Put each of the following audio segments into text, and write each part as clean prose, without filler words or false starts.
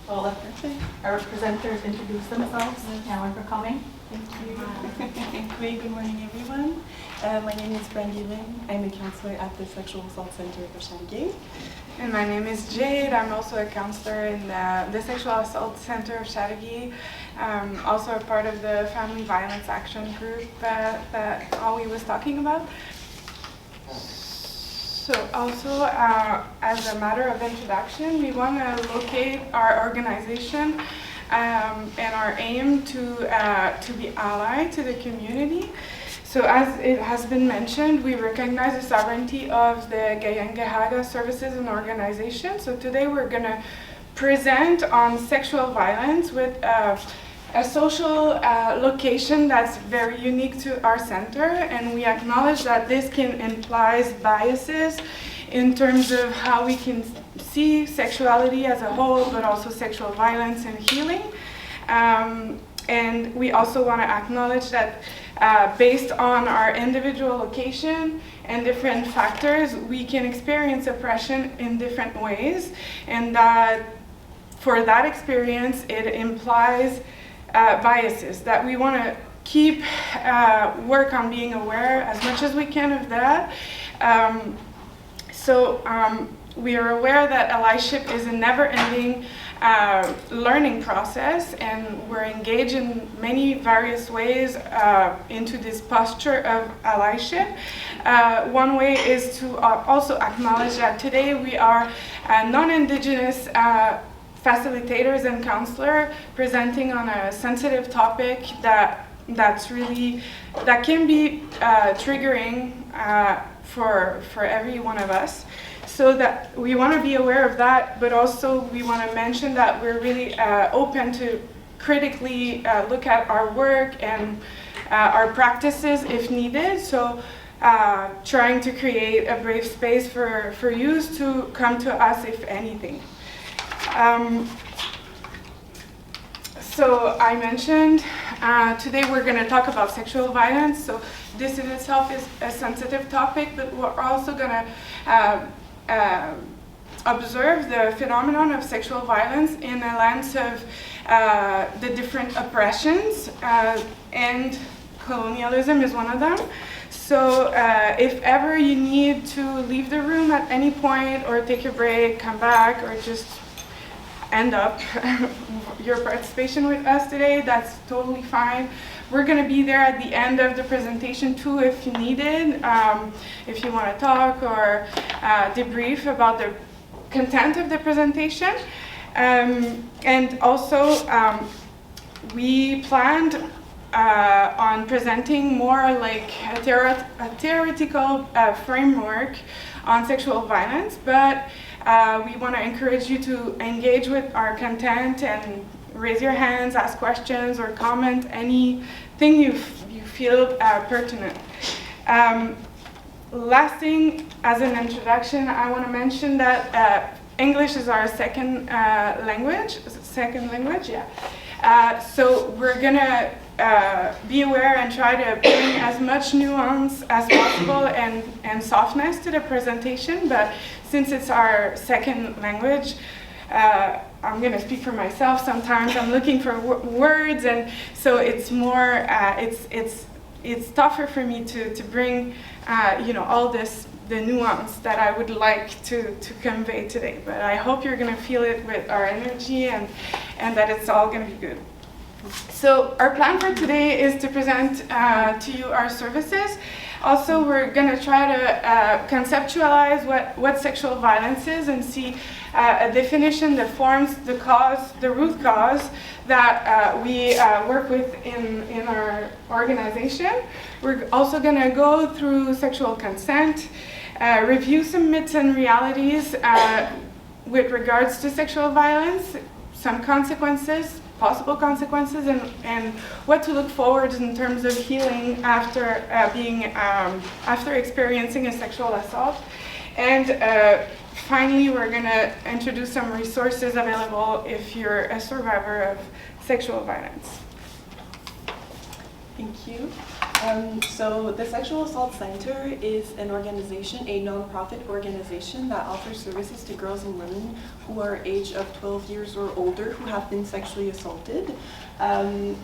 I'll let our presenters introduce themselves and for coming. Thank you. Good morning, everyone. My name is Brandi-Lynn. I'm a counselor at the Sexual Assault Center of Chateauguay. And my name is Jade. I'm also a counselor in the Sexual Assault Center of Chateauguay. Also a part of the Family Violence Action Group that Holly was talking about. So also, as a matter of introduction, we want to locate our organization and our aim to be ally to the community. So as it has been mentioned, we recognize the sovereignty of the Gayengahaga services and organizations. So today we're going to present on sexual violence with a social location that's very unique to our center, and we acknowledge that this can imply biases in terms of how we can see sexuality as a whole, but also sexual violence and healing. And we also want to acknowledge that based on our individual location and different factors, we can experience oppression in different ways, and that for that experience, it implies biases that we want to keep work on being aware as much as we can of that. We are aware that allyship is a never-ending learning process, and we're engaged in many various ways into this posture of allyship. One way is to also acknowledge that today we are non-Indigenous facilitators and counselors presenting on a sensitive topic that can be triggering for every one of us. So that we want to be aware of that, but also we want to mention that we're really open to critically look at our work and our practices if needed. So trying to create a brave space for youth to come to us if anything. So I mentioned today we're going to talk about sexual violence. So this in itself is a sensitive topic, but we're also going to observe the phenomenon of sexual violence in a lens of the different oppressions, and colonialism is one of them. So if ever you need to leave the room at any point or take a break, come back, or just end up your participation with us today, that's totally fine. We're going to be there at the end of the presentation too if you need it, if you want to talk or debrief about the content of the presentation. And also we planned on presenting more like a theoretical framework on sexual violence, but we want to encourage you to engage with our content and raise your hands, ask questions, or comment anything you feel pertinent. Last thing, as an introduction, I want to mention that English is our second language. Yeah. So we're gonna be aware and try to bring as much nuance as possible and softness to the presentation. But since it's our second language, I'm going to speak for myself. Sometimes I'm looking for words, and so it's more. It's tougher for me to bring, all the nuance that I would like to convey today. But I hope you're going to feel it with our energy and that it's all going to be good. So our plan for today is to present to you our services. Also, we're going to try to conceptualize what sexual violence is and see a definition that forms the root cause that we work with in our organization. We're also going to go through sexual consent, review some myths and realities with regards to sexual violence, some consequences, possible consequences, and what to look forward in terms of healing after after experiencing a sexual assault. And finally, we're going to introduce some resources available if you're a survivor of sexual violence. Thank you. So the Sexual Assault Center is an organization, a nonprofit organization that offers services to girls and women who are age of 12 years or older who have been sexually assaulted.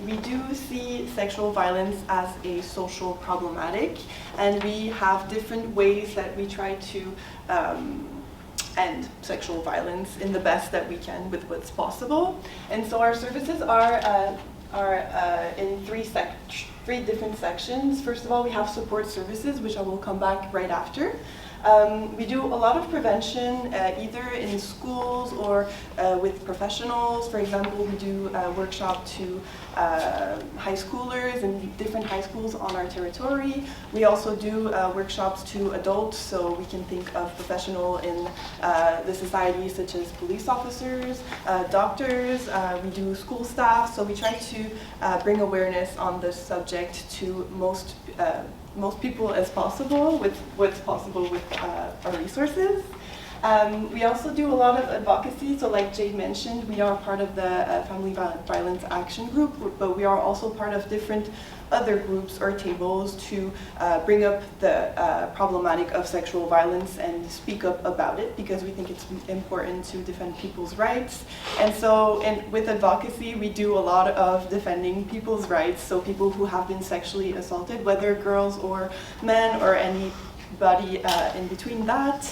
We do see sexual violence as a social problematic, and we have different ways that we try to end sexual violence in the best that we can with what's possible. And so our services are in three different sections. First of all, we have support services, which I will come back right after. We do a lot of prevention, either in schools or with professionals. For example, we do a workshop to high schoolers in different high schools on our territory. We also do workshops to adults, so we can think of professional in the society, such as police officers, doctors. We do school staff, so we try to bring awareness on this subject to most people as possible with what's possible with our resources. We also do a lot of advocacy, so like Jade mentioned, we are part of the Family Violence Action Group, but we are also part of different other groups or tables to bring up the problematic of sexual violence and speak up about it, because we think it's important to defend people's rights. And so with advocacy, we do a lot of defending people's rights, so people who have been sexually assaulted, whether girls or men or anybody in between that.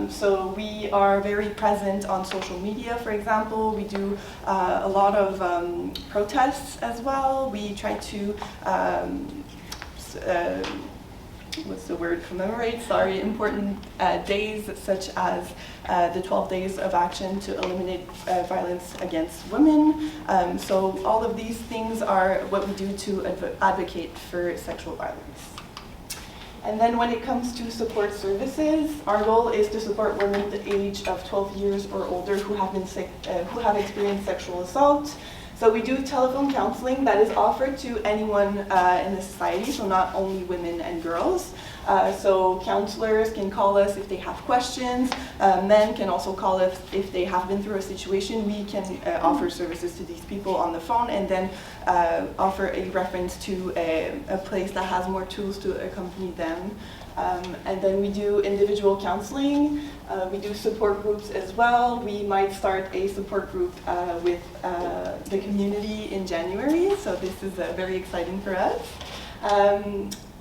So we are very present on social media, for example. We do a lot of protests as well. We try to, commemorate, important days such as the 12 days of action to eliminate violence against women. So all of these things are what we do to advocate for sexual violence. And then when it comes to support services, our goal is to support women the age of 12 years or older who have experienced sexual assault. So we do telephone counseling that is offered to anyone in the society, so not only women and girls. So counselors can call us if they have questions. Men can also call us if they have been through a situation. We can offer services to these people on the phone, and then offer a reference to a place that has more tools to accompany them. And then we do individual counseling. We do support groups as well. We might start a support group with the community in January, so this is very exciting for us.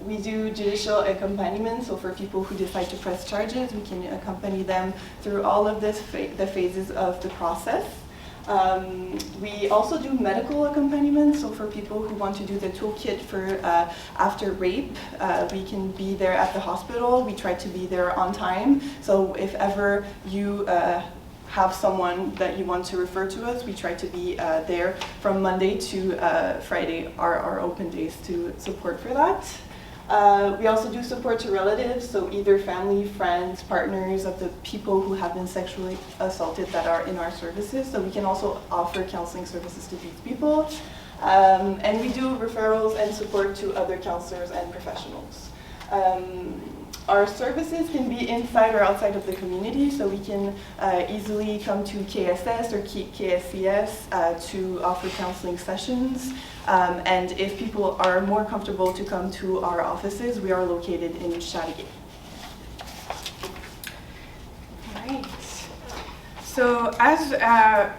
We do judicial accompaniment, so for people who decide to press charges, we can accompany them through all of the phases of the process. We also do medical accompaniment, so for people who want to do the toolkit for after rape, we can be there at the hospital. We try to be there on time, so if ever you have someone that you want to refer to us, we try to be there from Monday to Friday are our open days to support for that. We also do support to relatives, so either family, friends, partners of the people who have been sexually assaulted that are in our services. So we can also offer counseling services to these people. And we do referrals and support to other counselors and professionals. Our services can be inside or outside of the community, so we can easily come to KSS or KSCS to offer counseling sessions. And if people are more comfortable to come to our offices, we are located in Chateauguay. Right. So as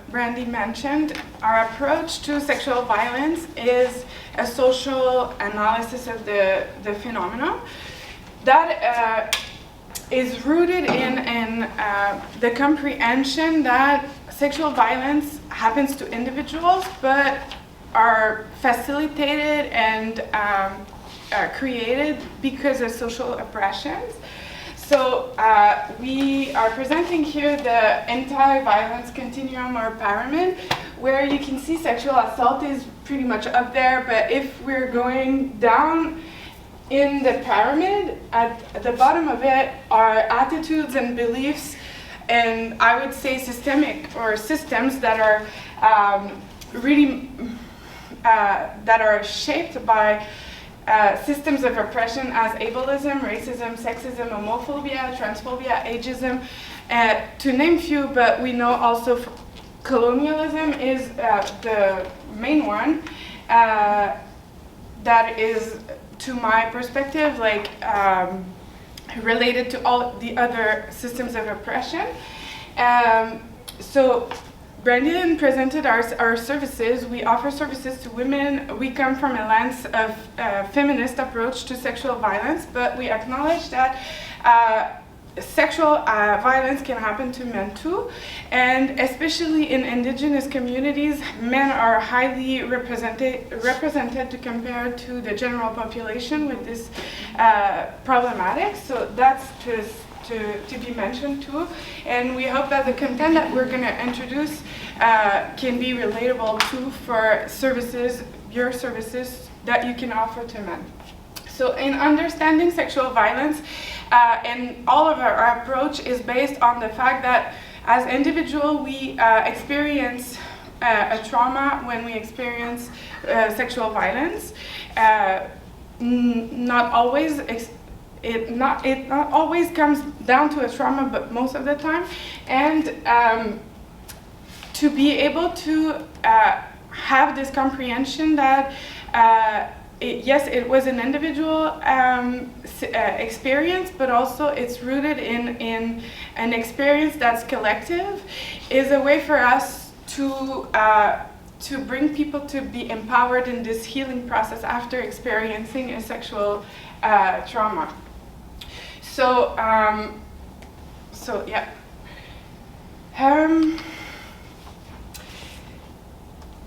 Brandi mentioned, our approach to sexual violence is a social analysis of the phenomenon that is rooted in the comprehension that sexual violence happens to individuals, but are facilitated and created because of social oppressions. So we are presenting here the anti-violence continuum or pyramid, where you can see sexual assault is pretty much up there, but if we're going down in the pyramid, at the bottom of it are attitudes and beliefs, and I would say systemic or systems that are really that are shaped by systems of oppression as ableism, racism, sexism, homophobia, transphobia, ageism, to name few, but we know also colonialism is the main one that is to my perspective, like related to all the other systems of oppression. So Brandi-Lynn presented our services. We offer services to women. We come from a lens of feminist approach to sexual violence, but we acknowledge that sexual violence can happen to men too, and especially in indigenous communities, men are highly represented to compare to the general population with this problematic. So that's to be mentioned too, and we hope that the content that we're going to introduce can be relatable too for services, your services that you can offer to men. So in understanding sexual violence, and all of our approach is based on the fact that as individuals we experience a trauma when we experience sexual violence. Not always. It not always comes down to a trauma, but most of the time, and to be able to have this comprehension that yes, it was an individual experience, but also it's rooted in an experience that's collective, is a way for us to bring people to be empowered in this healing process after experiencing a sexual trauma. So yeah.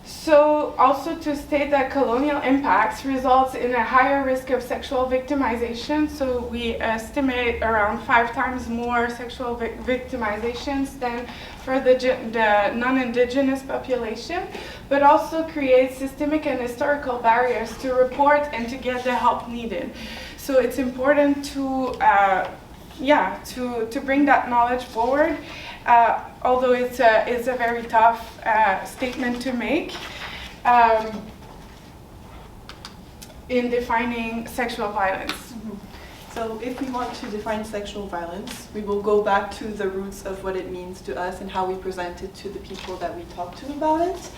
So also to state that colonial impacts results in a higher risk of sexual victimization. So we estimate around 5 times more sexual victimizations than for the non-indigenous population, but also creates systemic and historical barriers to report and to get the help needed. So it's important to bring that knowledge forward, although it's a very tough statement to make in defining sexual violence. So if we want to define sexual violence, we will go back to the roots of what it means to us and how we present it to the people that we talk to about it.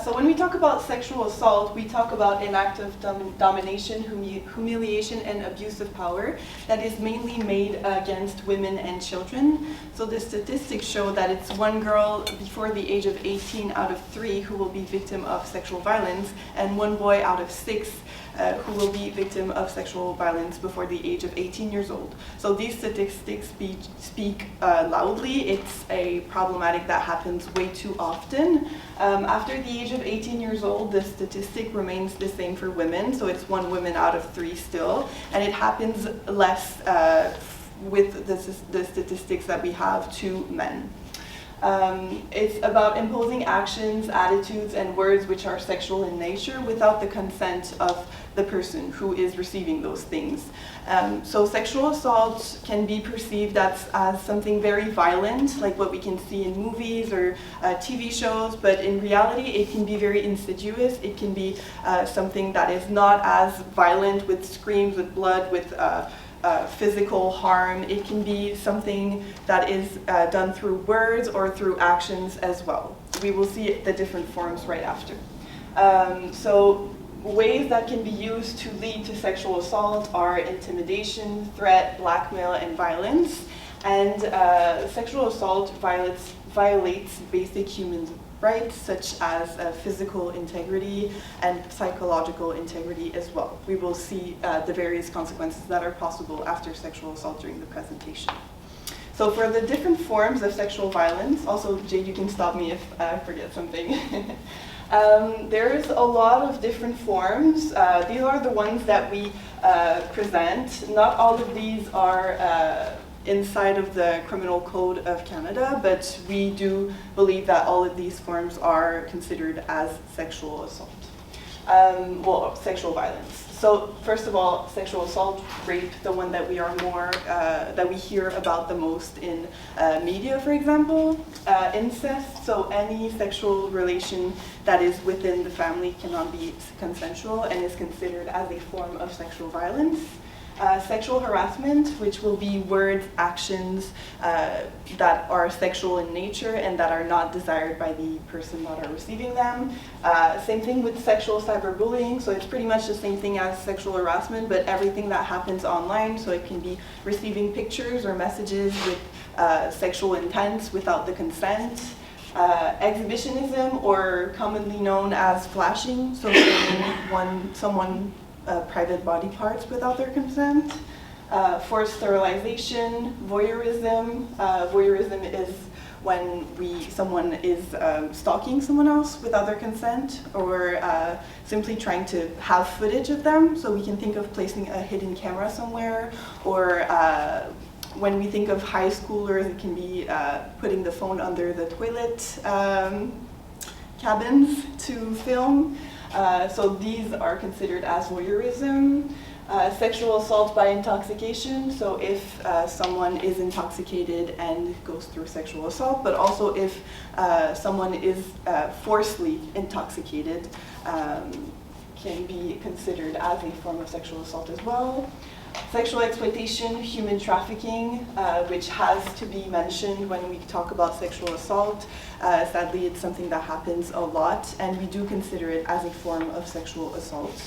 So when we talk about sexual assault, we talk about an act of domination, humiliation, and abuse of power that is mainly made against women and children. So the statistics show that it's 1 girl before the age of 18 out of 3 who will be victim of sexual violence, and 1 boy out of 6 who will be victim of sexual violence before the age of 18 years old. So these statistics speak loudly. It's a problematic that happens way too often. After the age of 18 years old, the statistic remains the same for women, so it's 1 woman out of 3 still, and it happens less with the statistics that we have to men. It's about imposing actions, attitudes, and words which are sexual in nature without the consent of the person who is receiving those things. So sexual assault can be perceived as something very violent, like what we can see in movies or TV shows, but in reality it can be very insidious. It can be something that is not as violent, with screams, with blood, with physical harm. It can be something that is done through words or through actions as well. We will see the different forms right after. So ways that can be used to lead to sexual assault are intimidation, threat, blackmail, and violence. And sexual assault violates basic human rights, such as physical integrity and psychological integrity as well. We will see the various consequences that are possible after sexual assault during the presentation. So for the different forms of sexual violence, also Jade, you can stop me if I forget something. There's a lot of different forms. These are the ones that we present. Not all of these are inside of the Criminal Code of Canada, but we do believe that all of these forms are considered as sexual assault. Well, sexual violence. So first of all, sexual assault, rape, the one that we are more, that we hear about the most in media, for example. Incest, so any sexual relation that is within the family cannot be consensual and is considered as a form of sexual violence. Sexual harassment, which will be words, actions that are sexual in nature and that are not desired by the person that are receiving them. Same thing with sexual cyberbullying, so it's pretty much the same thing as sexual harassment, but everything that happens online, so it can be receiving pictures or messages with sexual intent without the consent. Exhibitionism, or commonly known as flashing, so showing someone private body parts without their consent. Forced sterilization, voyeurism. Voyeurism is when someone is stalking someone else without their consent, or simply trying to have footage of them. So we can think of placing a hidden camera somewhere, or when we think of high schoolers, it can be putting the phone under the toilet cabins to film. So these are considered as voyeurism. Sexual assault by intoxication, so if someone is intoxicated and goes through sexual assault, but also if someone is forcefully intoxicated, can be considered as a form of sexual assault as well. Sexual exploitation, human trafficking, which has to be mentioned when we talk about sexual assault. Sadly, it's something that happens a lot, and we do consider it as a form of sexual assault.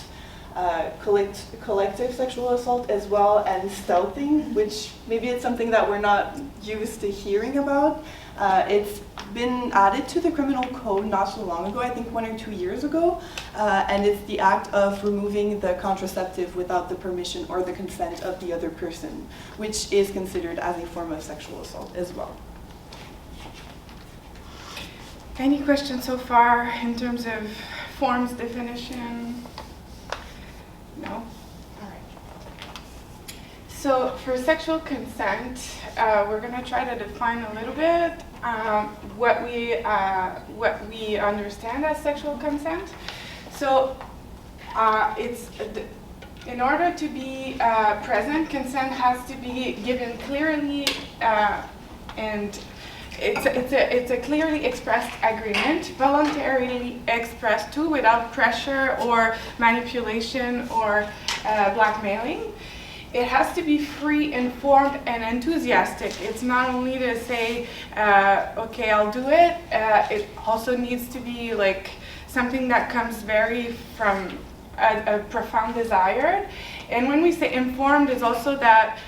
Collective sexual assault as well, and stealthing, which maybe it's something that we're not used to hearing about. It's been added to the criminal code not so long ago, I think 1 or 2 years ago, and it's the act of removing the contraceptive without the permission or the consent of the other person, which is considered as a form of sexual assault as well. Any questions so far in terms of forms definition? No? All right. So for sexual consent, we're going to try to define a little bit what we understand as sexual consent. So in order to be present, consent has to be given clearly, and it's a clearly expressed agreement, voluntarily expressed too, without pressure or manipulation or blackmailing. It has to be free, informed, and enthusiastic. It's not only to say, okay, I'll do it. It also needs to be like something that comes very from a profound desire. And when we say informed, it's also that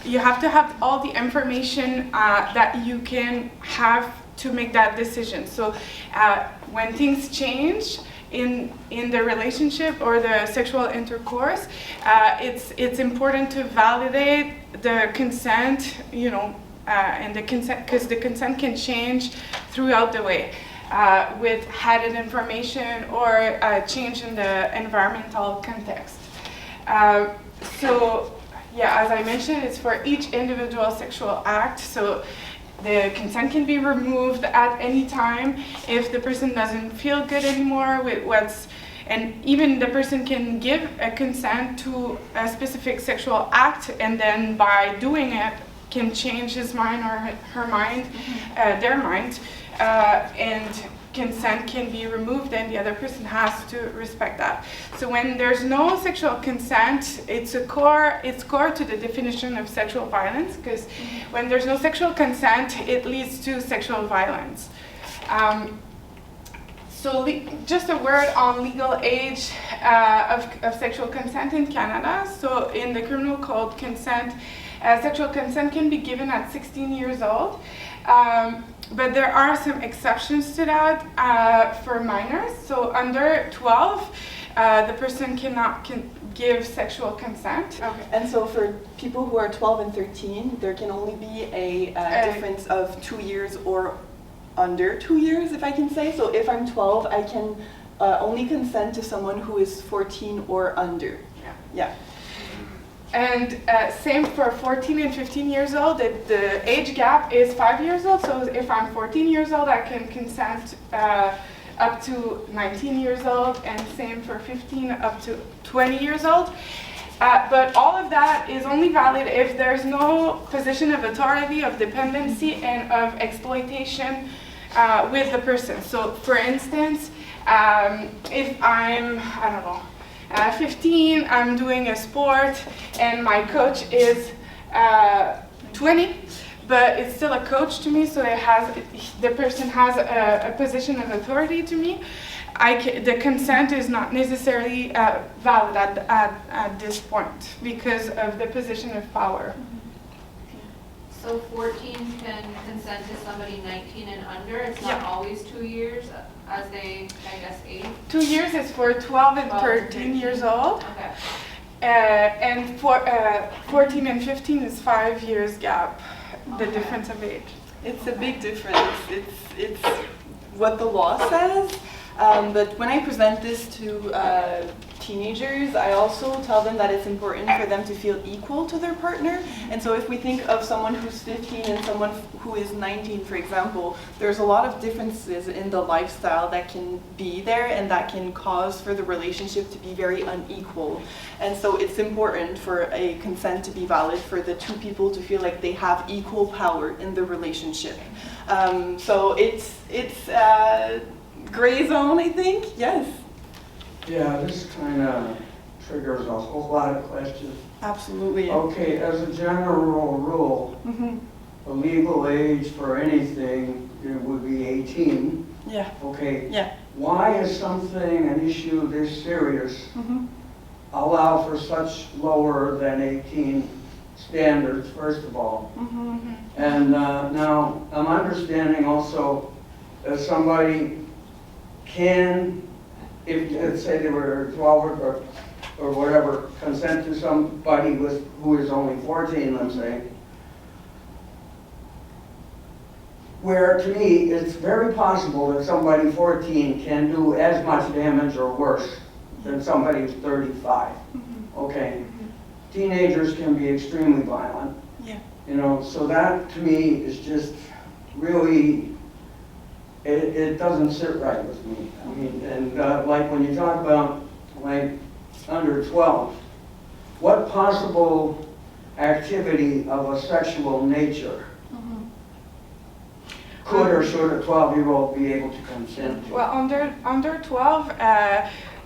you have to have all the information that you can have to make that decision. So when things change in the relationship or the sexual intercourse, it's important to validate the consent, and the consent, because the consent can change throughout the way with added information or a change in the environmental context. So, yeah, as I mentioned, it's for each individual sexual act. So the consent can be removed at any time if the person doesn't feel good anymore with and even the person can give a consent to a specific sexual act, and then by doing it can change his mind or her mind, their mind, and consent can be removed, and the other person has to respect that. So when there's no sexual consent, it's core to the definition of sexual violence, because when there's no sexual consent, it leads to sexual violence. So just a word on legal age of sexual consent in Canada. So in the criminal code, sexual consent can be given at 16 years old. But there are some exceptions to that for minors. So under 12, the person cannot give sexual consent. Okay. And so for people who are 12 and 13, there can only be a difference of 2 years or under 2 years, if I can say. So if I'm 12, I can only consent to someone who is 14 or under. Yeah. And same for 14 and 15 years old, the age gap is 5 years old. So if I'm 14 years old, I can consent up to 19 years old, and same for 15 up to 20 years old. But all of that is only valid if there's no position of authority, of dependency, and of exploitation with the person. So for instance, if I'm, 15, I'm doing a sport, and my coach is 20, but it's still a coach to me, so the person has a position of authority to me. The consent is not necessarily valid at this point because of the position of power. So 14 can consent to somebody 19 and under. It's not always 2 years as they, I guess, age. 2 years is for 12 and 13 years old. Okay. And for 14 and 15 is 5 years gap, the difference of age. It's a big difference. It's what the law says. But when I present this to teenagers, I also tell them that it's important for them to feel equal to their partner. And so if we think of someone who's 15 and someone who is 19, for example, there's a lot of differences in the lifestyle that can be there and that can cause for the relationship to be very unequal. And so it's important for a consent to be valid for the two people to feel like they have equal power in the relationship. So it's gray zone, I think, yes. Yeah, this kind of triggers a whole lot of questions. Absolutely. Okay, as a general rule, the legal age for anything, it would be 18. Yeah. Okay. Yeah. Why is something, an issue this serious, allow for such lower than 18 standards, first of all? And now, I'm understanding also that somebody can, if let's say they were 12 or whatever, consent to somebody who is only 14, let's say, where to me it's very possible that somebody 14 can do as much damage or worse than somebody who's 35. Okay, teenagers can be extremely violent. Yeah. You know, so that to me is just really, it doesn't sit right with me. I mean, and like when you talk about like under 12, what possible activity of a sexual nature could or should a 12-year-old be able to consent to? Well, under 12,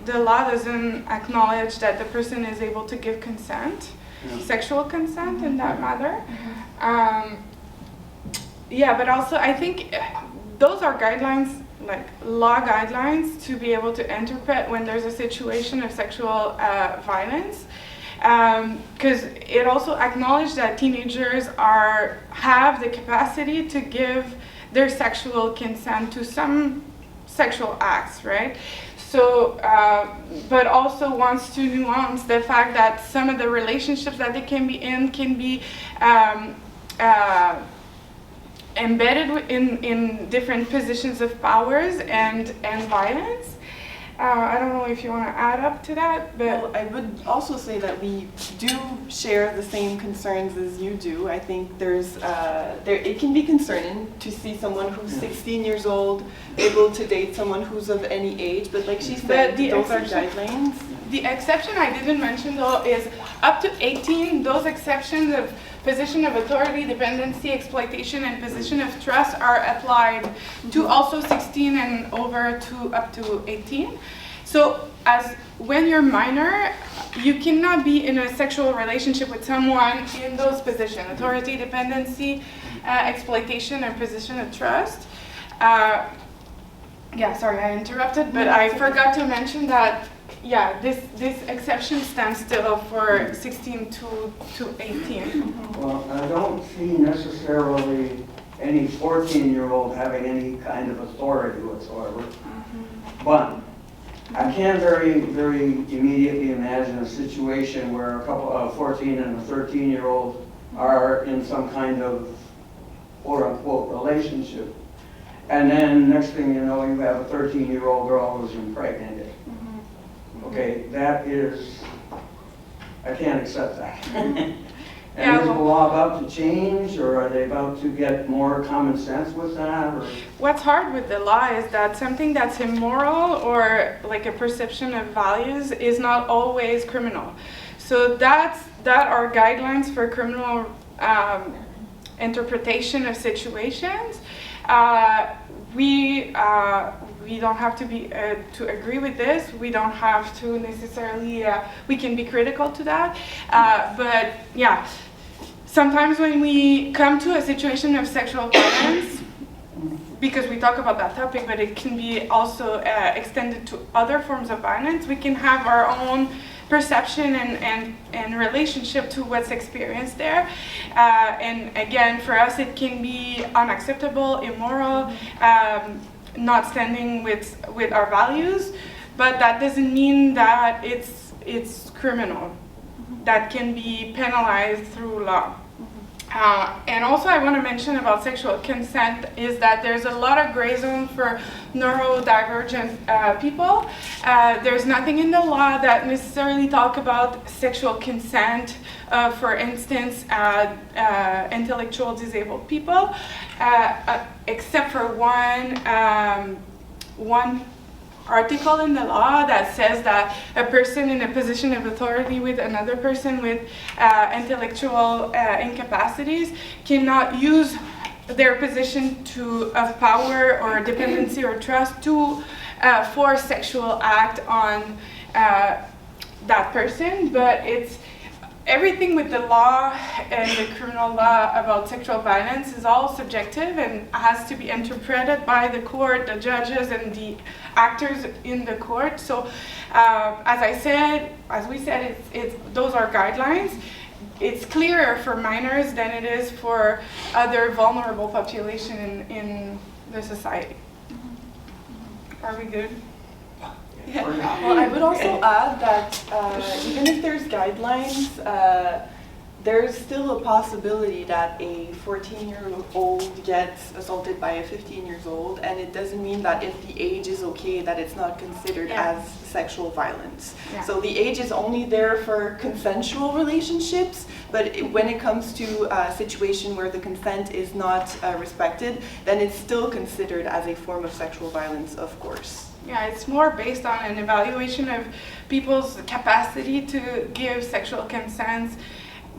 the law doesn't acknowledge that the person is able to give consent, sexual consent in that matter. Yeah, but also I think those are guidelines, like law guidelines, to be able to interpret when there's a situation of sexual violence. Because it also acknowledges that teenagers have the capacity to give their sexual consent to some sexual acts, right? So, but also wants to nuance the fact that some of the relationships that they can be in can be embedded in different positions of powers and violence. I don't know if you want to add up to that, but well, I would also say that we do share the same concerns as you do. I think it can be concerning to see someone who's 16 years old able to date someone who's of any age, but like she said, those are guidelines. The exception I didn't mention though is up to 18, those exceptions of position of authority, dependency, exploitation, and position of trust are applied to also 16 and over to up to 18. So as when you're minor, you cannot be in a sexual relationship with someone in those positions, authority, dependency, exploitation, and position of trust. Yeah, sorry, I interrupted, but I forgot to mention that yeah, this exception stands still for 16 to 18. Well, I don't see necessarily any 14-year-old having any kind of authority whatsoever. But I can very, very immediately imagine a situation where a couple of 14 and a 13-year-old are in some kind of quote-unquote relationship. And then next thing you know, you have a 13-year-old girl who's impregnated. Okay, that is, I can't accept that. And is the law about to change, or are they about to get more common sense with that? Or? What's hard with the law is that something that's immoral or like a perception of values is not always criminal. So that are guidelines for criminal interpretation of situations. we don't have to be to agree with this. We don't have to necessarily. We can be critical to that, but yeah. Sometimes when we come to a situation of sexual violence, because we talk about that topic, but it can be also extended to other forms of violence, we can have our own perception and relationship to what's experienced there. And again, for us, it can be unacceptable, immoral, not standing with our values, but that doesn't mean that it's criminal. That can be penalized through law. And also I want to mention about sexual consent is that there's a lot of gray zone for neurodivergent people. There's nothing in the law that necessarily talk about sexual consent, for instance, intellectual disabled people, except for one article in the law that says that a person in a position of authority with another person with intellectual incapacities cannot use their position of power or dependency or trust to force sexual act on that person. But it's everything with the law and the criminal law about sexual violence is all subjective and has to be interpreted by the court, the judges, and the actors in the court. So, as we said, those are guidelines. It's clearer for minors than it is for other vulnerable population in the society. Are we good? Yeah. Well, I would also add that even if there's guidelines, there's still a possibility that a 14-year-old gets assaulted by a 15-year-old, and it doesn't mean that if the age is okay, that it's not considered as sexual violence. Yeah. So the age is only there for consensual relationships, but when it comes to a situation where the consent is not respected, then it's still considered as a form of sexual violence, of course. Yeah, it's more based on an evaluation of people's capacity to give sexual consent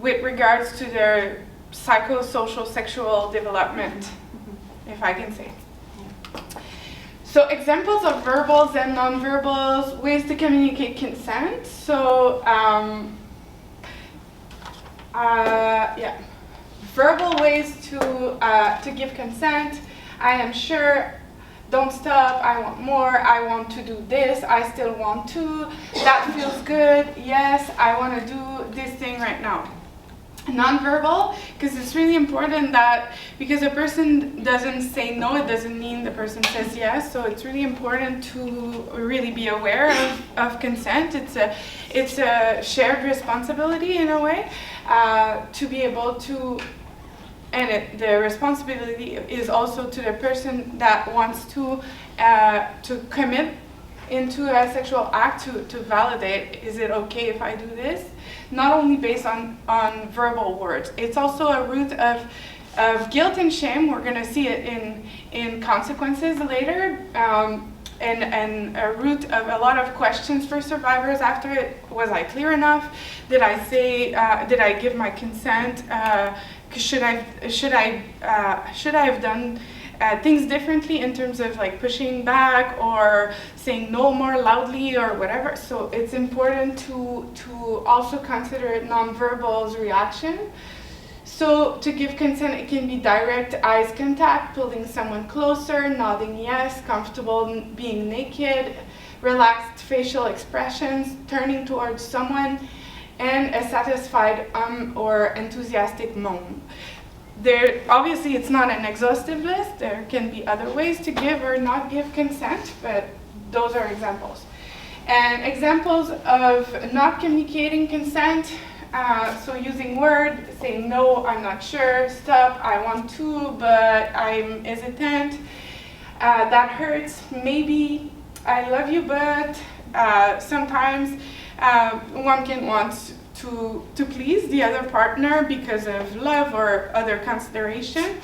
with regards to their psychosocial sexual development, if I can say. So examples of verbals and nonverbals, ways to communicate consent. So, verbal ways to give consent. I am sure. Don't stop, I want more, I want to do this, I still want to, that feels good, yes, I want to do this thing right now. Nonverbal, because it's really important that, because a person doesn't say no, it doesn't mean the person says yes, so it's really important to really be aware of consent. It's a shared responsibility in a way, to be able to. And the responsibility is also to the person that wants to commit into a sexual act to validate, is it okay if I do this? Not only based on verbal words. It's also a root of guilt and shame. We're going to see it in consequences later. And a root of a lot of questions for survivors after it. Was I clear enough? Did I give my consent? Should I have done things differently in terms of like pushing back or saying no more loudly or whatever? So it's important to also consider nonverbal's reaction. So to give consent, it can be direct eyes contact, pulling someone closer, nodding yes, comfortable being naked, relaxed facial expressions, turning towards someone, and a satisfied or enthusiastic moan. Obviously, it's not an exhaustive list. There can be other ways to give or not give consent, but those are examples. And examples of not communicating consent, so using words, saying no, I'm not sure, stop, I want to, but I'm hesitant, that hurts, maybe, I love you, but sometimes one can want to please the other partner because of love or other consideration.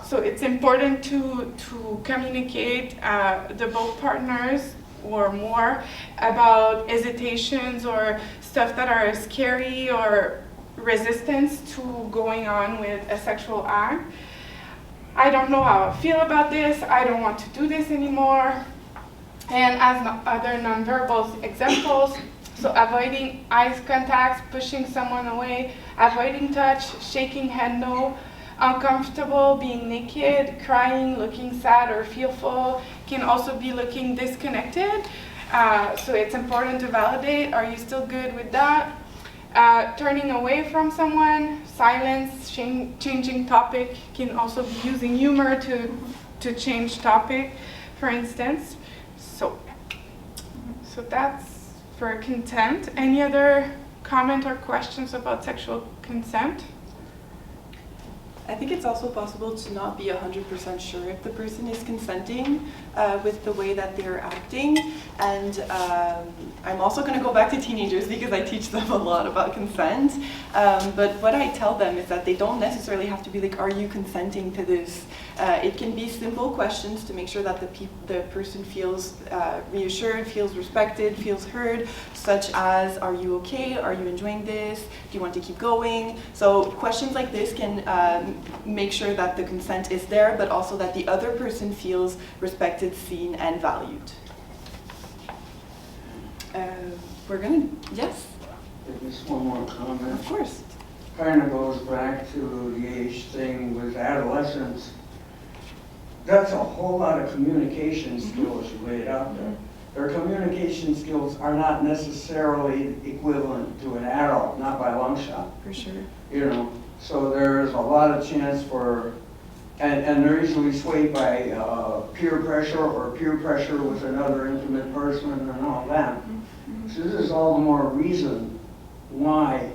So it's important to communicate the both partners or more about hesitations or stuff that are scary or resistance to going on with a sexual act. I don't know how I feel about this, I don't want to do this anymore. And as other nonverbal examples, so avoiding eye contact, pushing someone away, avoiding touch, shaking head no, uncomfortable, being naked, crying, looking sad or fearful, can also be looking disconnected. So it's important to validate, are you still good with that? Turning away from someone, silence, changing topic, can also be using humor to change topic, for instance. So that's for consent. Any other comment or questions about sexual consent? I think it's also possible to not be 100% sure if the person is consenting with the way that they're acting. And I'm also going to go back to teenagers because I teach them a lot about consent. But what I tell them is that they don't necessarily have to be like, are you consenting to this? It can be simple questions to make sure that the person feels reassured, feels respected, feels heard, such as, are you okay? Are you enjoying this? Do you want to keep going? So questions like this can make sure that the consent is there, but also that the other person feels respected, seen, and valued. We're gonna, yes? Just one more comment. Of course. Kind of goes back to the age thing with adolescents. That's a whole lot of communication skills you laid out there. Their communication skills are not necessarily equivalent to an adult, not by a long shot. For sure. You know, so there's a lot of chance for, and they're easily swayed by peer pressure or peer pressure with another intimate person and all that. So this is all the more reason why,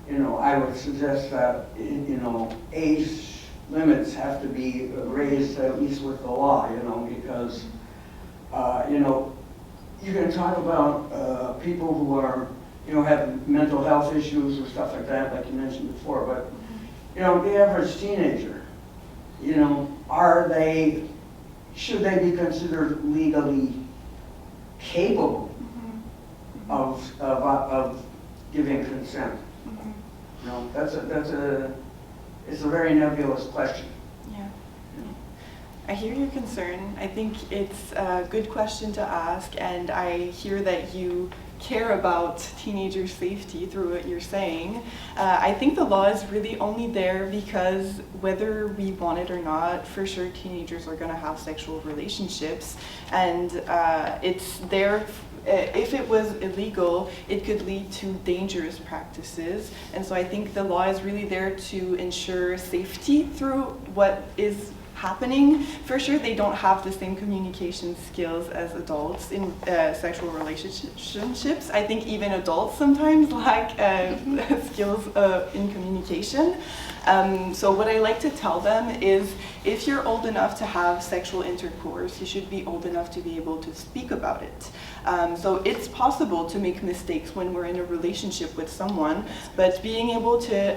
you know, I would suggest that, you know, age limits have to be raised at least with the law, you know, because, you know, you can talk about people who are, you know, have mental health issues or stuff like that, like you mentioned before, but, you know, the average teenager, you know, should they be considered legally capable of giving consent? You know, it's a very nebulous question. Yeah. I hear your concern. I think it's a good question to ask, and I hear that you care about teenager safety through what you're saying. I think the law is really only there because whether we want it or not, for sure teenagers are going to have sexual relationships, and it's there. If it was illegal, it could lead to dangerous practices, and so I think the law is really there to ensure safety through what is happening. For sure, they don't have the same communication skills as adults in sexual relationships. I think even adults sometimes lack skills in communication. So what I like to tell them is, if you're old enough to have sexual intercourse, you should be old enough to be able to speak about it. So it's possible to make mistakes when we're in a relationship with someone, but being able to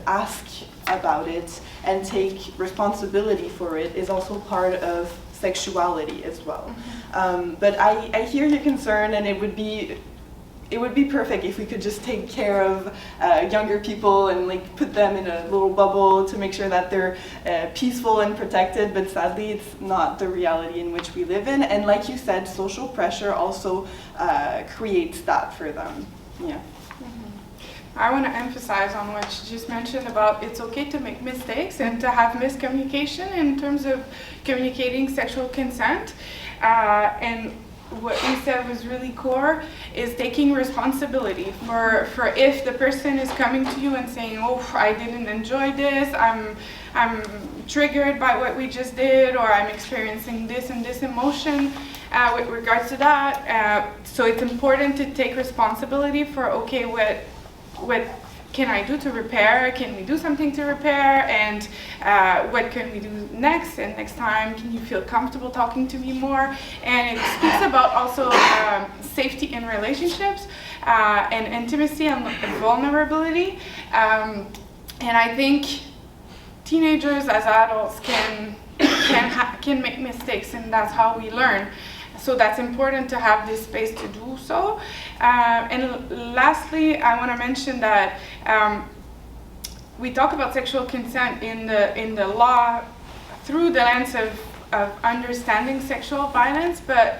ask about it and take responsibility for it is also part of sexuality as well. But I hear your concern, and it would be perfect if we could just take care of younger people and like put them in a little bubble to make sure that they're peaceful and protected, but sadly it's not the reality in which we live in. And like you said, social pressure also creates that for them. Yeah. I want to emphasize on what you just mentioned about it's okay to make mistakes and to have miscommunication in terms of communicating sexual consent. And what we said was really core is taking responsibility for if the person is coming to you and saying, oh, I didn't enjoy this, I'm triggered by what we just did, or I'm experiencing this and this emotion with regards to that. So it's important to take responsibility for, okay, what can I do to repair? Can we do something to repair? And what can we do next? And next time, can you feel comfortable talking to me more? And it speaks about also safety in relationships and intimacy and vulnerability. And I think teenagers as adults can make mistakes, and that's how we learn. So that's important to have this space to do so. And lastly, I want to mention that we talk about sexual consent in the law through the lens of understanding sexual violence, but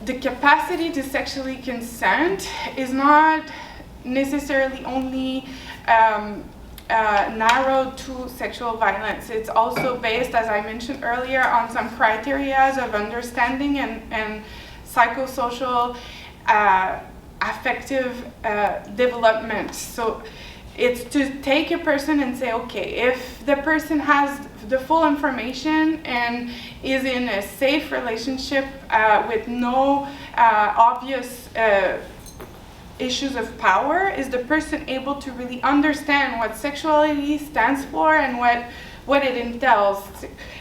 the capacity to sexually consent is not necessarily only narrowed to sexual violence. It's also based, as I mentioned earlier, on some criteria of understanding and psychosocial affective development. So it's to take a person and say, okay, if the person has the full information and is in a safe relationship with no obvious issues of power, is the person able to really understand what sexuality stands for and what it entails?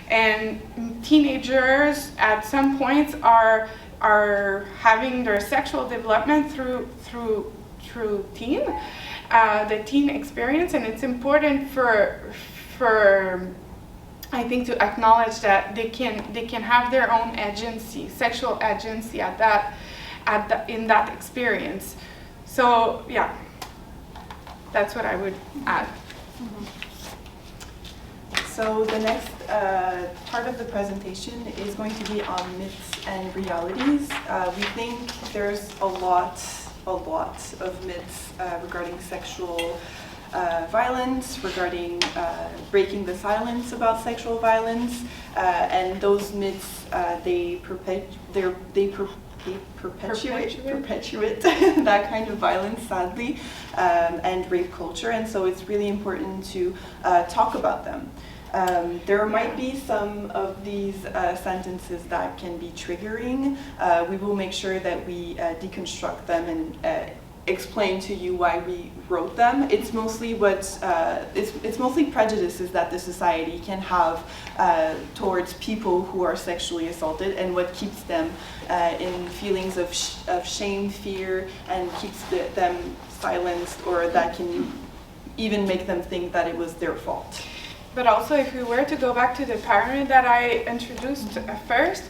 And teenagers at some points are having their sexual development through the teen experience, and it's important for I think to acknowledge that they can have their own agency, sexual agency in that experience. So yeah, that's what I would add. So the next part of the presentation is going to be on myths and realities. We think there's a lot of myths regarding sexual violence, regarding breaking the silence about sexual violence, and those myths they perpetuate that kind of violence, sadly, and rape culture, and so it's really important to talk about them. There might be some of these sentences that can be triggering. We will make sure that we deconstruct them and explain to you why we wrote them. It's mostly it's mostly prejudices that the society can have towards people who are sexually assaulted, and what keeps them in feelings of shame, fear, and keeps them silenced, or that can even make them think that it was their fault. But also, if we were to go back to the pyramid that I introduced first,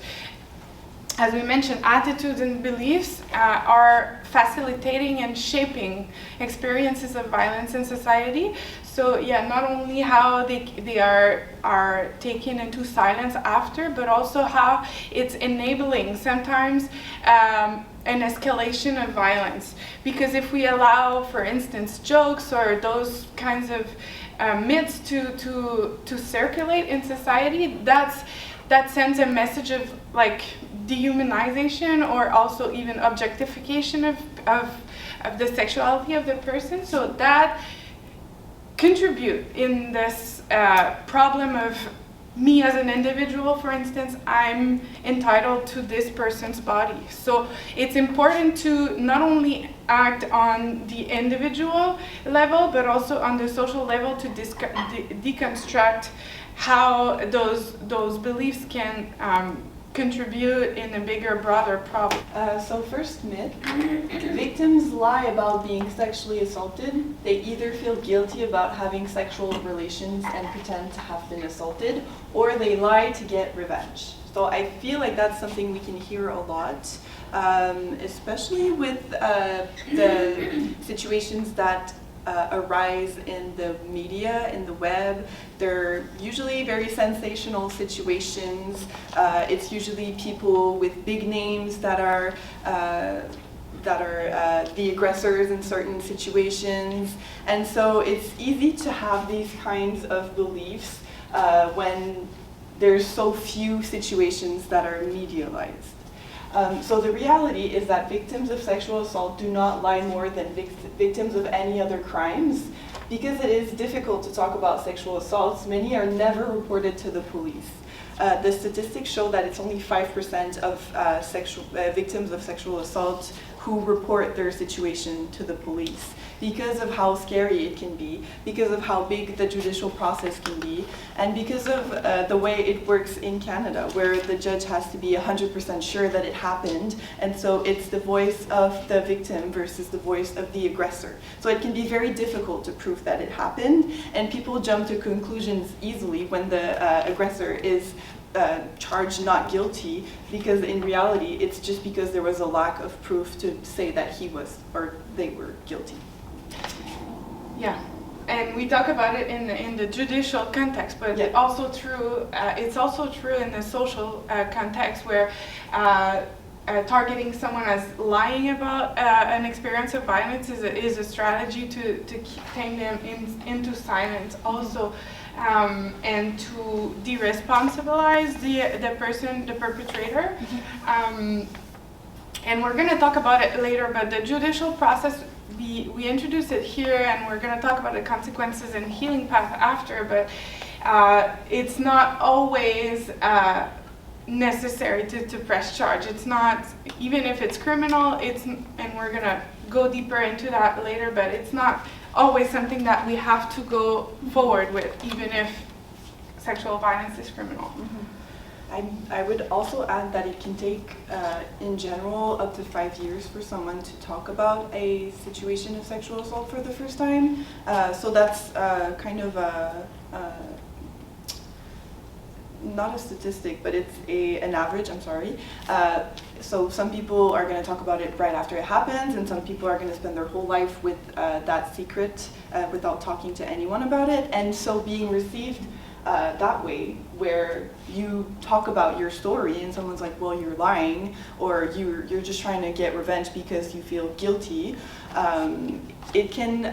as we mentioned, attitudes and beliefs are facilitating and shaping experiences of violence in society. So yeah, not only how they are taken into silence after, but also how it's enabling sometimes an escalation of violence. Because if we allow, for instance, jokes or those kinds of myths to circulate in society, that sends a message of like dehumanization, or also even objectification of the sexuality of the person. So that contribute in this problem of me as an individual, for instance, I'm entitled to this person's body. So it's important to not only act on the individual level, but also on the social level to deconstruct how those beliefs can contribute in a bigger, broader problem. So first myth, victims lie about being sexually assaulted. They either feel guilty about having sexual relations and pretend to have been assaulted, or they lie to get revenge. So I feel like that's something we can hear a lot, especially with the situations that arise in the media, in the web. They're usually very sensational situations. It's usually people with big names that are the aggressors in certain situations. And so it's easy to have these kinds of beliefs when there's so few situations that are medialized. So the reality is that victims of sexual assault do not lie more than victims of any other crimes. Because it is difficult to talk about sexual assaults, many are never reported to the police. The statistics show that it's only 5% of victims of sexual assault who report their situation to the police, because of how scary it can be, because of how big the judicial process can be, and because of the way it works in Canada, where the judge has to be 100% sure that it happened, and so it's the voice of the victim versus the voice of the aggressor. So it can be very difficult to prove that it happened, and people jump to conclusions easily when the aggressor is charged not guilty, because in reality it's just because there was a lack of proof to say that he was or they were guilty. Yeah, and we talk about it in the judicial context, but Yeah. it's also true in the social context where targeting someone as lying about an experience of violence is a strategy to tame them into silence also, and to de-responsibilize the person, the perpetrator. And we're going to talk about it later, but the judicial process, we introduced it here, and we're going to talk about the consequences and healing path after, but it's not always necessary to press charge. It's not, even if it's criminal, and we're going to go deeper into that later, but it's not always something that we have to go forward with, even if sexual violence is criminal. I would also add that it can take, in general, up to 5 years for someone to talk about a situation of sexual assault for the first time. So that's kind of not a statistic, but it's an average, I'm sorry. So some people are going to talk about it right after it happens, and some people are going to spend their whole life with that secret without talking to anyone about it. And so being received that way, where you talk about your story and someone's like, well, you're lying, or you're just trying to get revenge because you feel guilty, it can,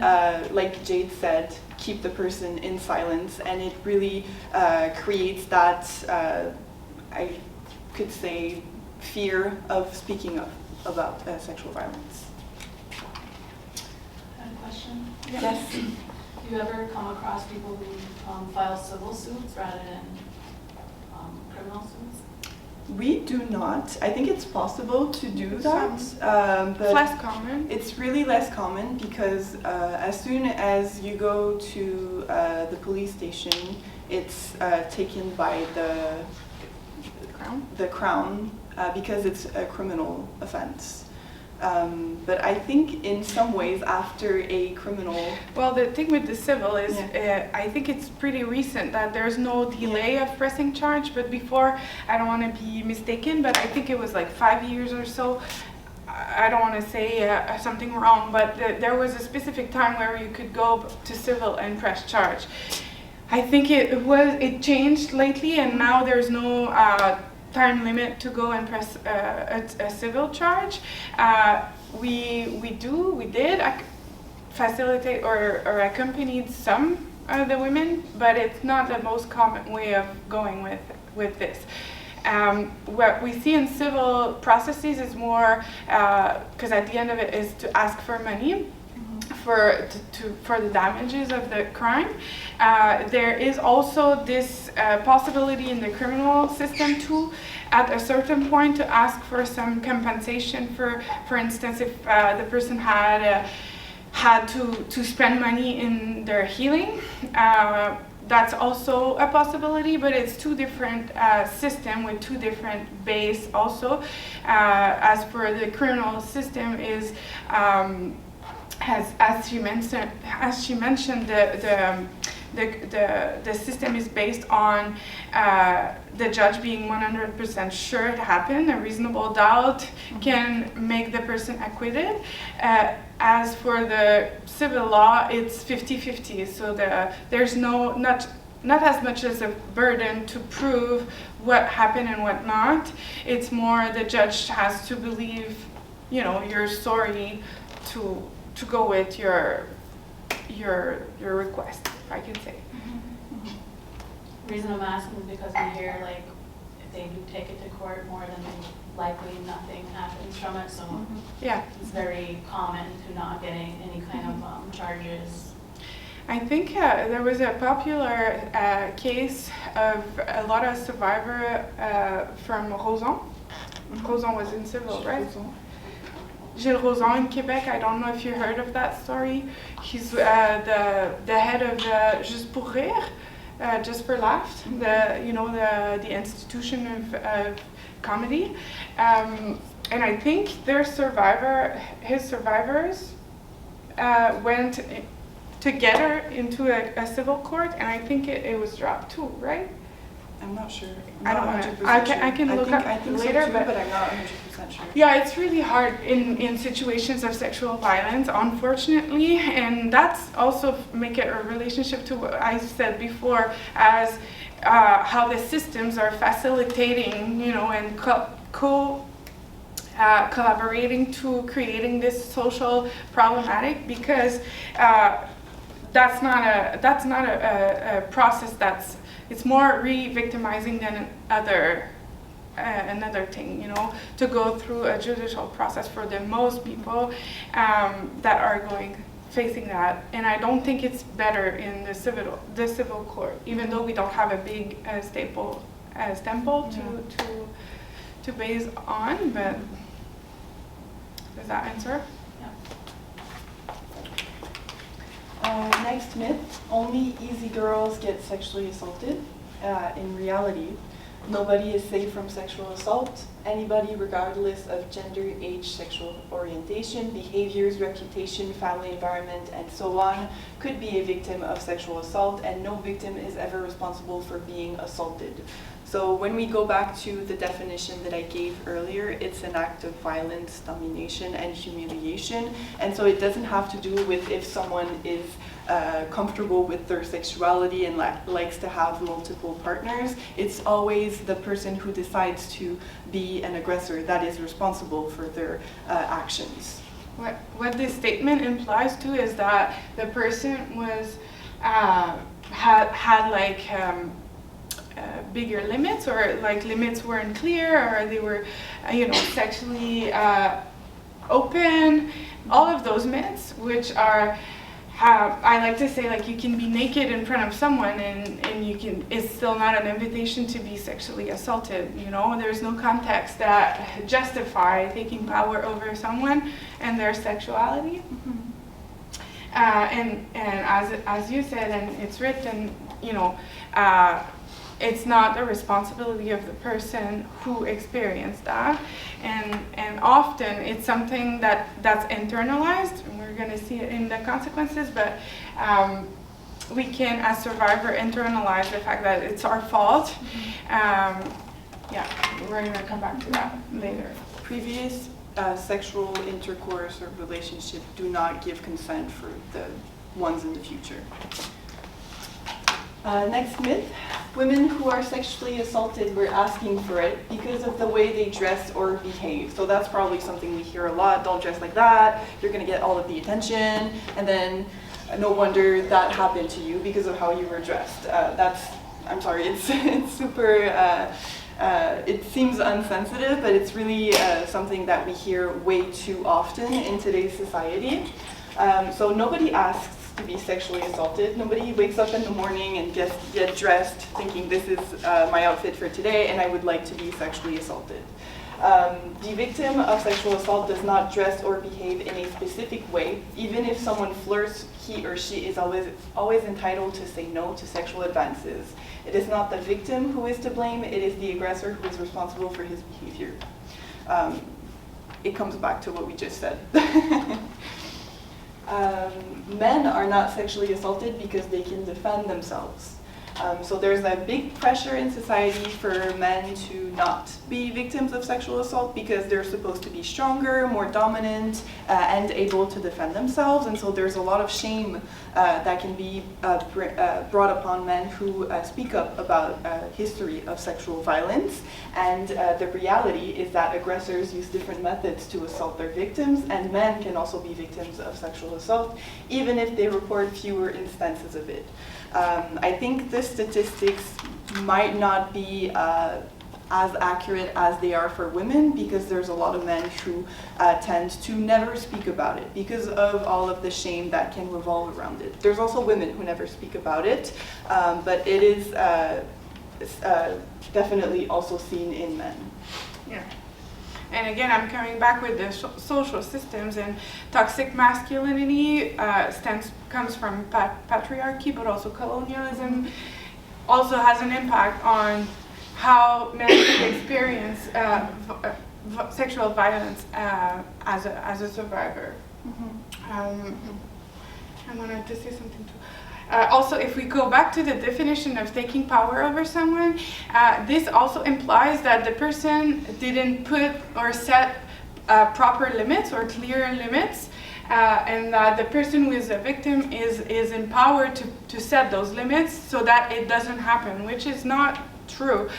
like Jade said, keep the person in silence, and it really creates that, I could say, fear of speaking up about sexual violence. I have a question. Yes. Do you ever come across people who file civil suits rather than criminal suits? We do not. I think it's possible to do that, It's but less common. it's really less common because as soon as you go to the police station, it's taken by the crown because it's a criminal offense. But I think in some ways after a criminal... Well, the thing with the civil is, I think it's pretty recent that there's no delay of pressing charge, but before, I don't want to be mistaken, but I think it was like 5 years or so. I don't want to say something wrong, but there was a specific time where you could go to civil and press charge. I think it changed lately, and now there's no time limit to go and press a civil charge. We did facilitate or accompanied some of the women, but it's not the most common way of going with this. What we see in civil processes is more, because at the end of it is to ask for money for the damages of the crime. There is also this possibility in the criminal system too, at a certain point, to ask for some compensation for instance, if the person had to spend money in their healing. That's also a possibility, but it's two different systems with two different base also. As for the criminal system is, as she mentioned, the system is based on the judge being 100% sure it happened. A reasonable doubt can make the person acquitted. As for the civil law, it's 50-50. So there's not as much as a burden to prove what happened and what not. It's more the judge has to believe, your story to go with your request, if I can say. The reason I'm asking is because we hear, like, if they do take it to court, more than likely nothing happens from it. So Yeah. it's very common to not getting any kind of charges. I think there was a popular case of a lot of survivors from Roson. Roson was in civil, right? Gilles Roson in Quebec, I don't know if you heard of that story. He's the head of Juste pour Rire, Just for Laugh, the institution of comedy. And I think his survivors went together into a civil court, and I think it was dropped too, right? I'm not sure. I don't Not wanna- 100% I can- sure. I can look up I think later, so too, but- but I'm not 100% sure. Yeah, it's really hard in situations of sexual violence, unfortunately, and that's also make it a relationship to what I said before, as how the systems are facilitating, you know, and collaborating to creating this social problematic, because that's not a process it's more re-victimizing than another thing, you know, to go through a judicial process for the most people that are facing that. And I don't think it's better in the civil court, even though we don't have a big stample to base on, but does that answer? Next myth, only easy girls get sexually assaulted. In reality, nobody is safe from sexual assault. Anybody, regardless of gender, age, sexual orientation, behaviors, reputation, family environment, and so on, could be a victim of sexual assault, and no victim is ever responsible for being assaulted. So when we go back to the definition that I gave earlier, it's an act of violence, domination, and humiliation. And so it doesn't have to do with if someone is comfortable with their sexuality and likes to have multiple partners. It's always the person who decides to be an aggressor that is responsible for their actions. What this statement implies too is that the person was had like bigger limits, or like limits weren't clear, or they were, you know, sexually open. All of those myths, which are, I like to say, like, you can be naked in front of someone and you can, it's still not an invitation to be sexually assaulted, you know? There's no context that justify taking power over someone and their sexuality. And as you said, and it's written, you know, it's not the responsibility of the person who experienced that, and often it's something that's internalized, and we're going to see it in the consequences, but we can, as survivor, internalize the fact that it's our fault. Yeah, we're going to come back to that later. Previous sexual intercourse or relationship do not give consent for the ones in the future. Next myth, women who are sexually assaulted were asking for it because of the way they dress or behave. So that's probably something we hear a lot. Don't dress like that, you're going to get all of the attention, and then no wonder that happened to you because of how you were dressed. I'm sorry, it's super, it seems unsensitive, but it's really something that we hear way too often in today's society. So nobody asks to be sexually assaulted. Nobody wakes up in the morning and get dressed thinking this is my outfit for today and I would like to be sexually assaulted. The victim of sexual assault does not dress or behave in a specific way. Even if someone flirts, he or she is always entitled to say no to sexual advances. It is not the victim who is to blame, it is the aggressor who is responsible for his behavior. It comes back to what we just said. Men are not sexually assaulted because they can defend themselves. So there's a big pressure in society for men to not be victims of sexual assault because they're supposed to be stronger, more dominant, and able to defend themselves. And so there's a lot of shame that can be brought upon men who speak up about history of sexual violence. And the reality is that aggressors use different methods to assault their victims, and men can also be victims of sexual assault, even if they report fewer instances of it. I think the statistics might not be as accurate as they are for women because there's a lot of men who tend to never speak about it because of all of the shame that can revolve around it. There's also women who never speak about it, but it is definitely also seen in men. Yeah. And again, I'm coming back with the social systems, and toxic masculinity comes from patriarchy, but also colonialism also has an impact on how men experience sexual violence as a survivor. I wanted to say something too. Also, if we go back to the definition of taking power over someone, this also implies that the person didn't put or set proper limits or clear limits, and that the person who is a victim is empowered to set those limits so that it doesn't happen, which is not true.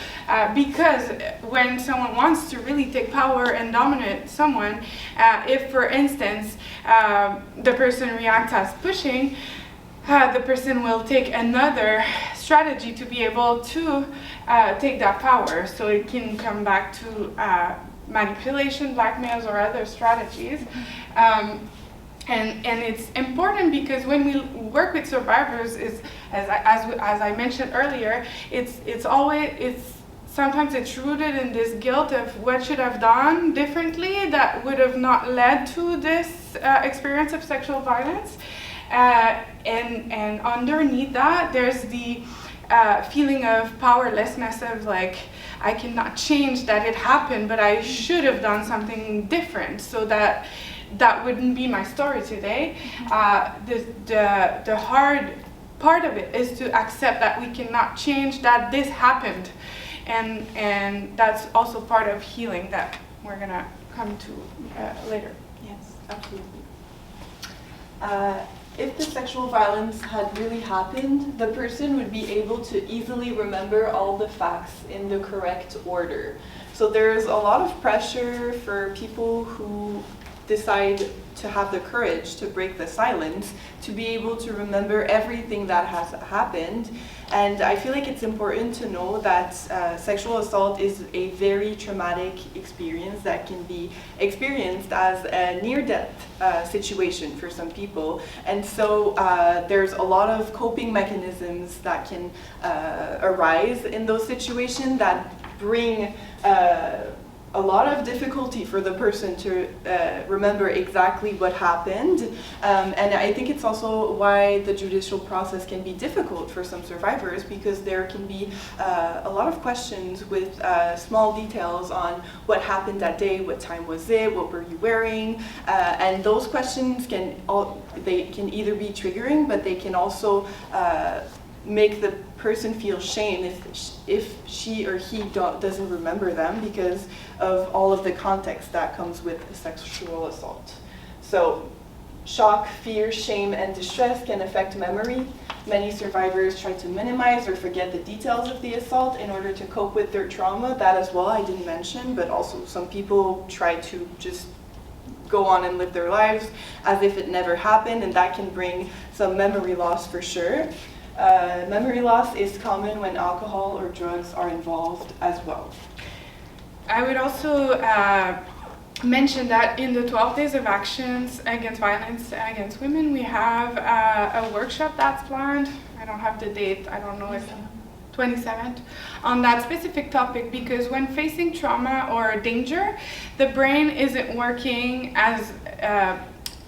Because when someone wants to really take power and dominate someone, if, for instance, the person reacts as pushing, the person will take another strategy to be able to take that power. So it can come back to manipulation, blackmails, or other strategies. And it's important because when we work with survivors, as I mentioned earlier, sometimes it's rooted in this guilt of what should have done differently that would have not led to this experience of sexual violence. And underneath that, there's the feeling of powerlessness of like, I cannot change that it happened, but I should have done something different so that wouldn't be my story today. The hard part of it is to accept that we cannot change that this happened. And that's also part of healing that we're gonna come to later. Yes, absolutely. If the sexual violence had really happened, the person would be able to easily remember all the facts in the correct order. So there's a lot of pressure for people who decide to have the courage to break the silence, to be able to remember everything that has happened. And I feel like it's important to know that sexual assault is a very traumatic experience that can be experienced as a near-death situation for some people. And so there's a lot of coping mechanisms that can arise in those situations that bring a lot of difficulty for the person to remember exactly what happened. And I think it's also why the judicial process can be difficult for some survivors, because there can be a lot of questions with small details on what happened that day, what time was it, what were you wearing, and those questions can either be triggering, but they can also make the person feel shame if she or he doesn't remember them because of all of the context that comes with a sexual assault. So shock, fear, shame, and distress can affect memory. Many survivors try to minimize or forget the details of the assault in order to cope with their trauma. That as well I didn't mention, but also some people try to just go on and live their lives as if it never happened, and that can bring some memory loss for sure. Memory loss is common when alcohol or drugs are involved as well. I would also mention that in the 12 days of actions against violence against women, we have a workshop that's planned. I don't have the date, I don't know if 27th, on that specific topic, because when facing trauma or danger, the brain isn't working as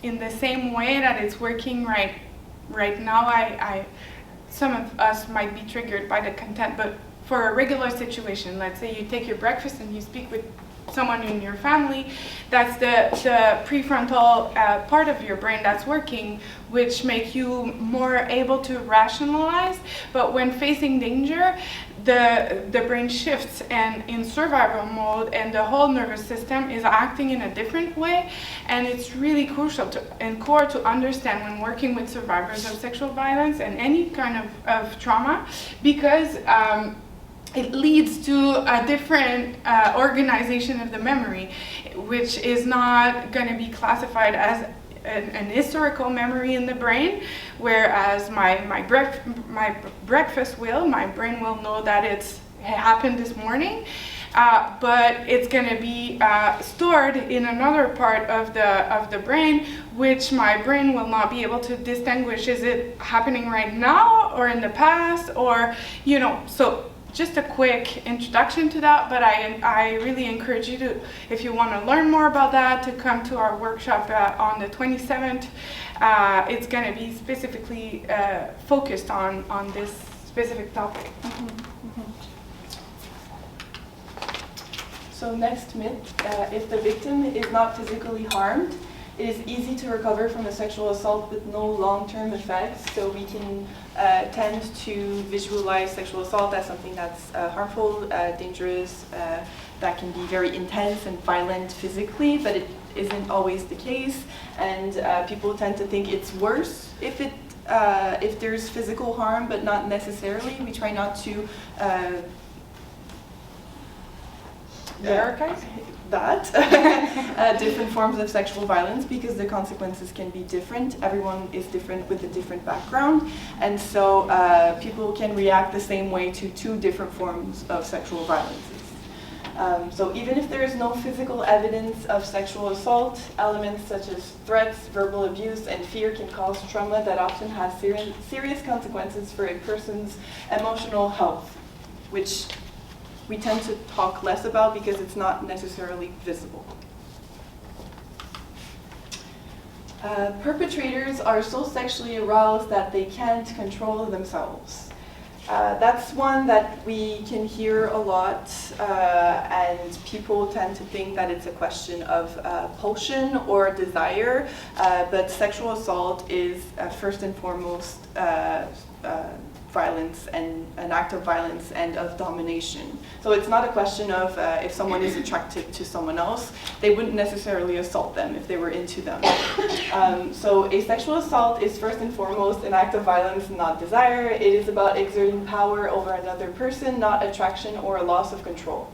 in the same way that it's working right now. Some of us might be triggered by the content, but for a regular situation, let's say you take your breakfast and you speak with someone in your family, that's the prefrontal part of your brain that's working, which make you more able to rationalize. But when facing danger, the brain shifts and in survival mode, and the whole nervous system is acting in a different way. And it's really crucial and core to understand when working with survivors of sexual violence and any kind of trauma, because it leads to a different organization of the memory, which is not going to be classified as an historical memory in the brain, whereas my breakfast will, my brain will know that it happened this morning, but it's going to be stored in another part of the brain, which my brain will not be able to distinguish. Is it happening right now or in the past, or so. Just a quick introduction to that, but I really encourage you to, if you want to learn more about that, to come to our workshop on the 27th. It's going to be specifically focused on this specific topic. So next myth, if the victim is not physically harmed, it is easy to recover from a sexual assault with no long-term effects. So we can tend to visualize sexual assault as something that's harmful, dangerous, that can be very intense and violent physically, but it isn't always the case. And people tend to think it's worse if there's physical harm, but not necessarily. We try not to Hierarchize? that different forms of sexual violence, because the consequences can be different. Everyone is different with a different background, and so people can react the same way to two different forms of sexual violences. So even if there is no physical evidence of sexual assault, elements such as threats, verbal abuse, and fear can cause trauma that often has serious consequences for a person's emotional health, which we tend to talk less about because it's not necessarily visible. Perpetrators are so sexually aroused that they can't control themselves. That's one that we can hear a lot, and people tend to think that it's a question of pulsion or desire, but sexual assault is first and foremost violence, and an act of violence and of domination. So it's not a question of if someone is attracted to someone else, they wouldn't necessarily assault them if they were into them. So a sexual assault is first and foremost an act of violence, not desire. It is about exerting power over another person, not attraction or a loss of control.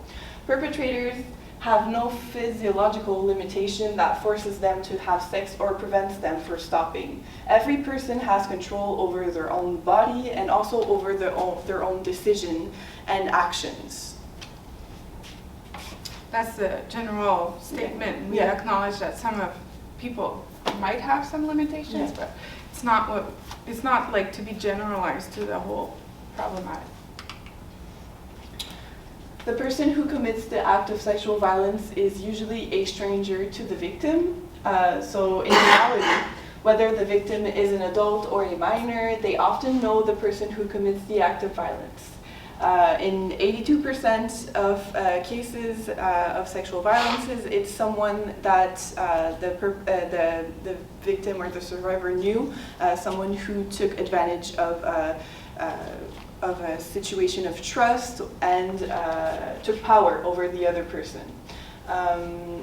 Perpetrators have no physiological limitation that forces them to have sex or prevents them from stopping. Every person has control over their own body and also over their own decision and actions. That's the general statement. We Yeah. acknowledge that some of people might have some limitations, but it's not like to be generalized to the whole problematic. The person who commits the act of sexual violence is usually a stranger to the victim. So in reality, whether the victim is an adult or a minor, they often know the person who commits the act of violence. In 82% of cases of sexual violences, it's someone that the victim or the survivor knew, someone who took advantage of a situation of trust and took power over the other person.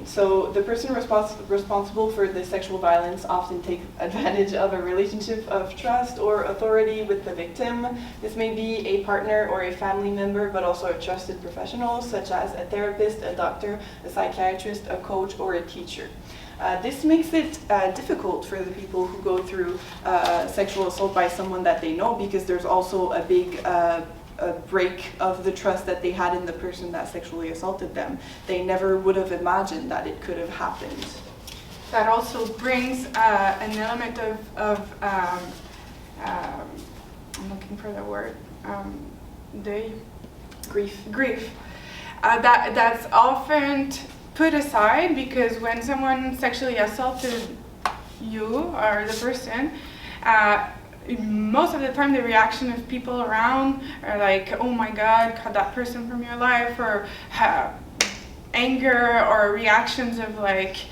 So the person responsible for the sexual violence often takes advantage of a relationship of trust or authority with the victim. This may be a partner or a family member, but also a trusted professional, such as a therapist, a doctor, a psychiatrist, a coach, or a teacher. This makes it difficult for the people who go through sexual assault by someone that they know, because there's also a big break of the trust that they had in the person that sexually assaulted them. They never would have imagined that it could have happened. That also brings an element of I'm looking for the word, grief. That's often put aside, because when someone sexually assaulted you or the person, most of the time the reaction of people around are like, oh my God, cut that person from your life, or anger, or reactions of like,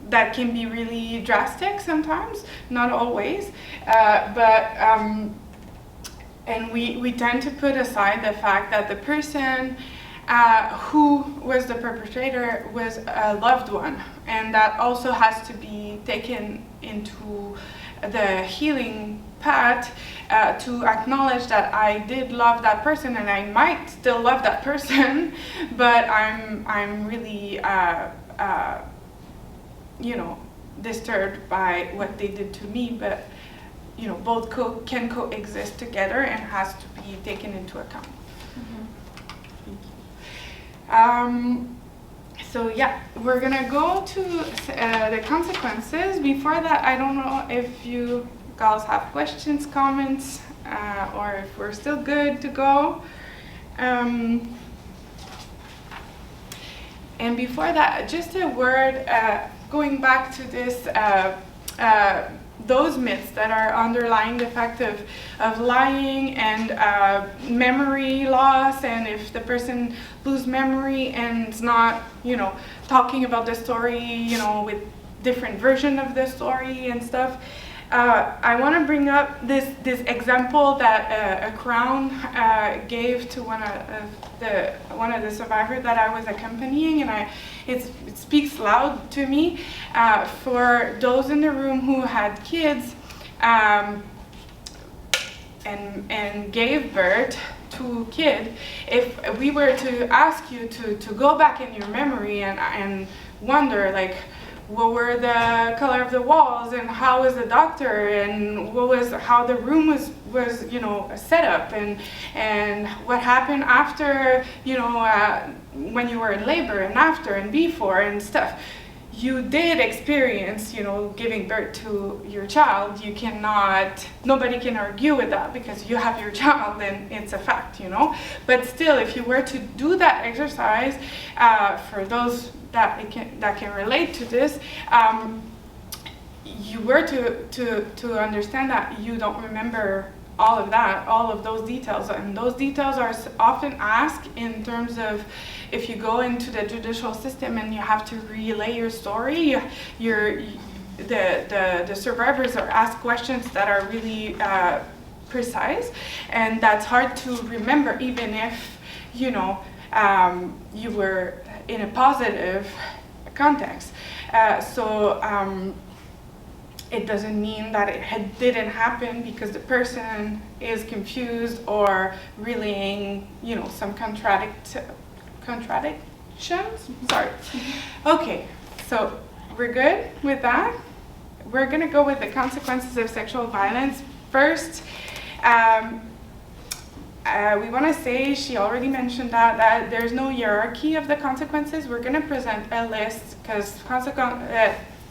that can be really drastic sometimes, not always, and we tend to put aside the fact that the person who was the perpetrator was a loved one, and that also has to be taken into the healing path, to acknowledge that I did love that person, and I might still love that person, but I'm really disturbed by what they did to me. But both can coexist together and has to be taken into account. So yeah, we're gonna go to the consequences. Before that, I don't know if you girls have questions, comments, or if we're still good to go. And before that, just a word, going back to this, those myths that are underlying the fact of lying and memory loss, and if the person loses memory and is not, talking about the story, with different version of the story and stuff. I want to bring up this example that a Crown gave to one of the survivors that I was accompanying, and it speaks loud to me. For those in the room who had kids and gave birth to a kid, if we were to ask you to go back in your memory and wonder, like, what were the color of the walls, and how was the doctor, and how the room was set up, and what happened after, when you were in labor, and after and before and stuff. You did experience, giving birth to your child. Nobody can argue with that because you have your child and it's a fact, But still, if you were to do that exercise, for those that can relate to this, you were to understand that you don't remember all of that, all of those details, and those details are often asked in terms of if you go into the judicial system and you have to relay your story, the survivors are asked questions that are really precise, and that's hard to remember, even if you were in a positive context. It doesn't mean that it didn't happen because the person is confused or relaying, some contradictions. Sorry. Okay, so we're good with that. We're gonna go with the consequences of sexual violence. First, we want to say, she already mentioned that there's no hierarchy of the consequences. We're gonna present a list because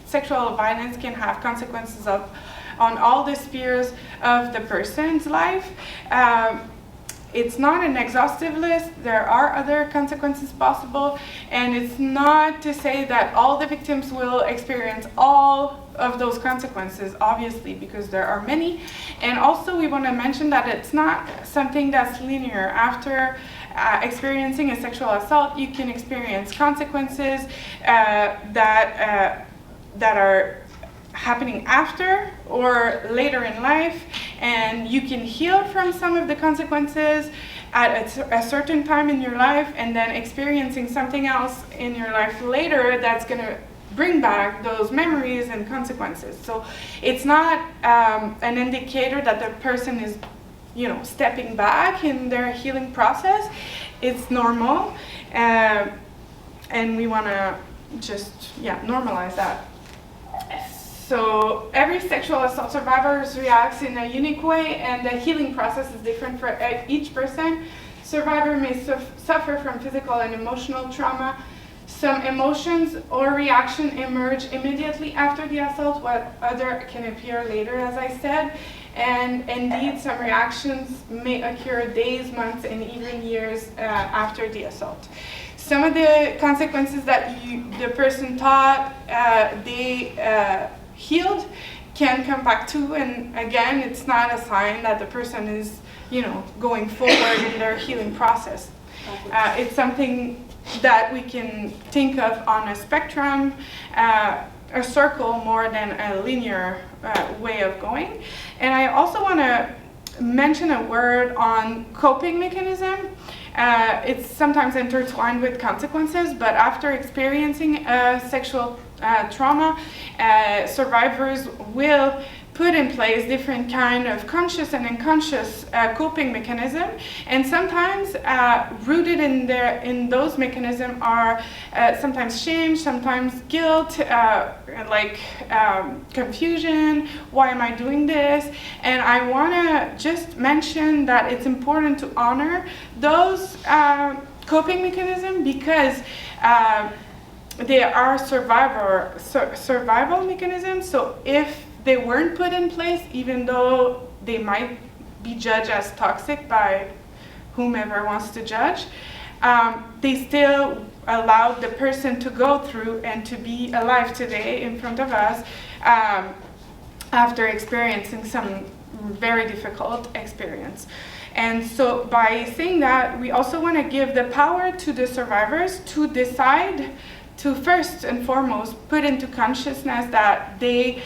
sexual violence can have consequences on all the spheres of the person's life. It's not an exhaustive list. There are other consequences possible, and it's not to say that all the victims will experience all of those consequences, obviously, because there are many. And also, we want to mention that it's not something that's linear. After experiencing a sexual assault, you can experience consequences that are happening after or later in life, and you can heal from some of the consequences at a certain time in your life, and then experiencing something else in your life later that's going to bring back those memories and consequences. So it's not an indicator that the person is stepping back in their healing process. It's normal, and we want to just normalize that. So every sexual assault survivor reacts in a unique way, and the healing process is different for each person. Survivor may suffer from physical and emotional trauma. Some emotions or reaction emerge immediately after the assault, while other can appear later, as I said. And indeed, some reactions may occur days, months, and even years after the assault. Some of the consequences that the person thought they healed can come back to, and again, it's not a sign that the person is, going forward in their healing process. It's something that we can think of on a spectrum, a circle more than a linear way of going. And I also want to mention a word on coping mechanism. It's sometimes intertwined with consequences, but after experiencing sexual trauma, survivors will put in place different kind of conscious and unconscious coping mechanism, and sometimes rooted in those mechanisms are sometimes shame, sometimes guilt, confusion. Why am I doing this? And I want to just mention that it's important to honor those coping mechanisms because they are survival mechanisms. So if they weren't put in place, even though they might be judged as toxic by whomever wants to judge, they still allowed the person to go through and to be alive today in front of us after experiencing some very difficult experience. And so by saying that, we also want to give the power to the survivors to decide to first and foremost put into consciousness that they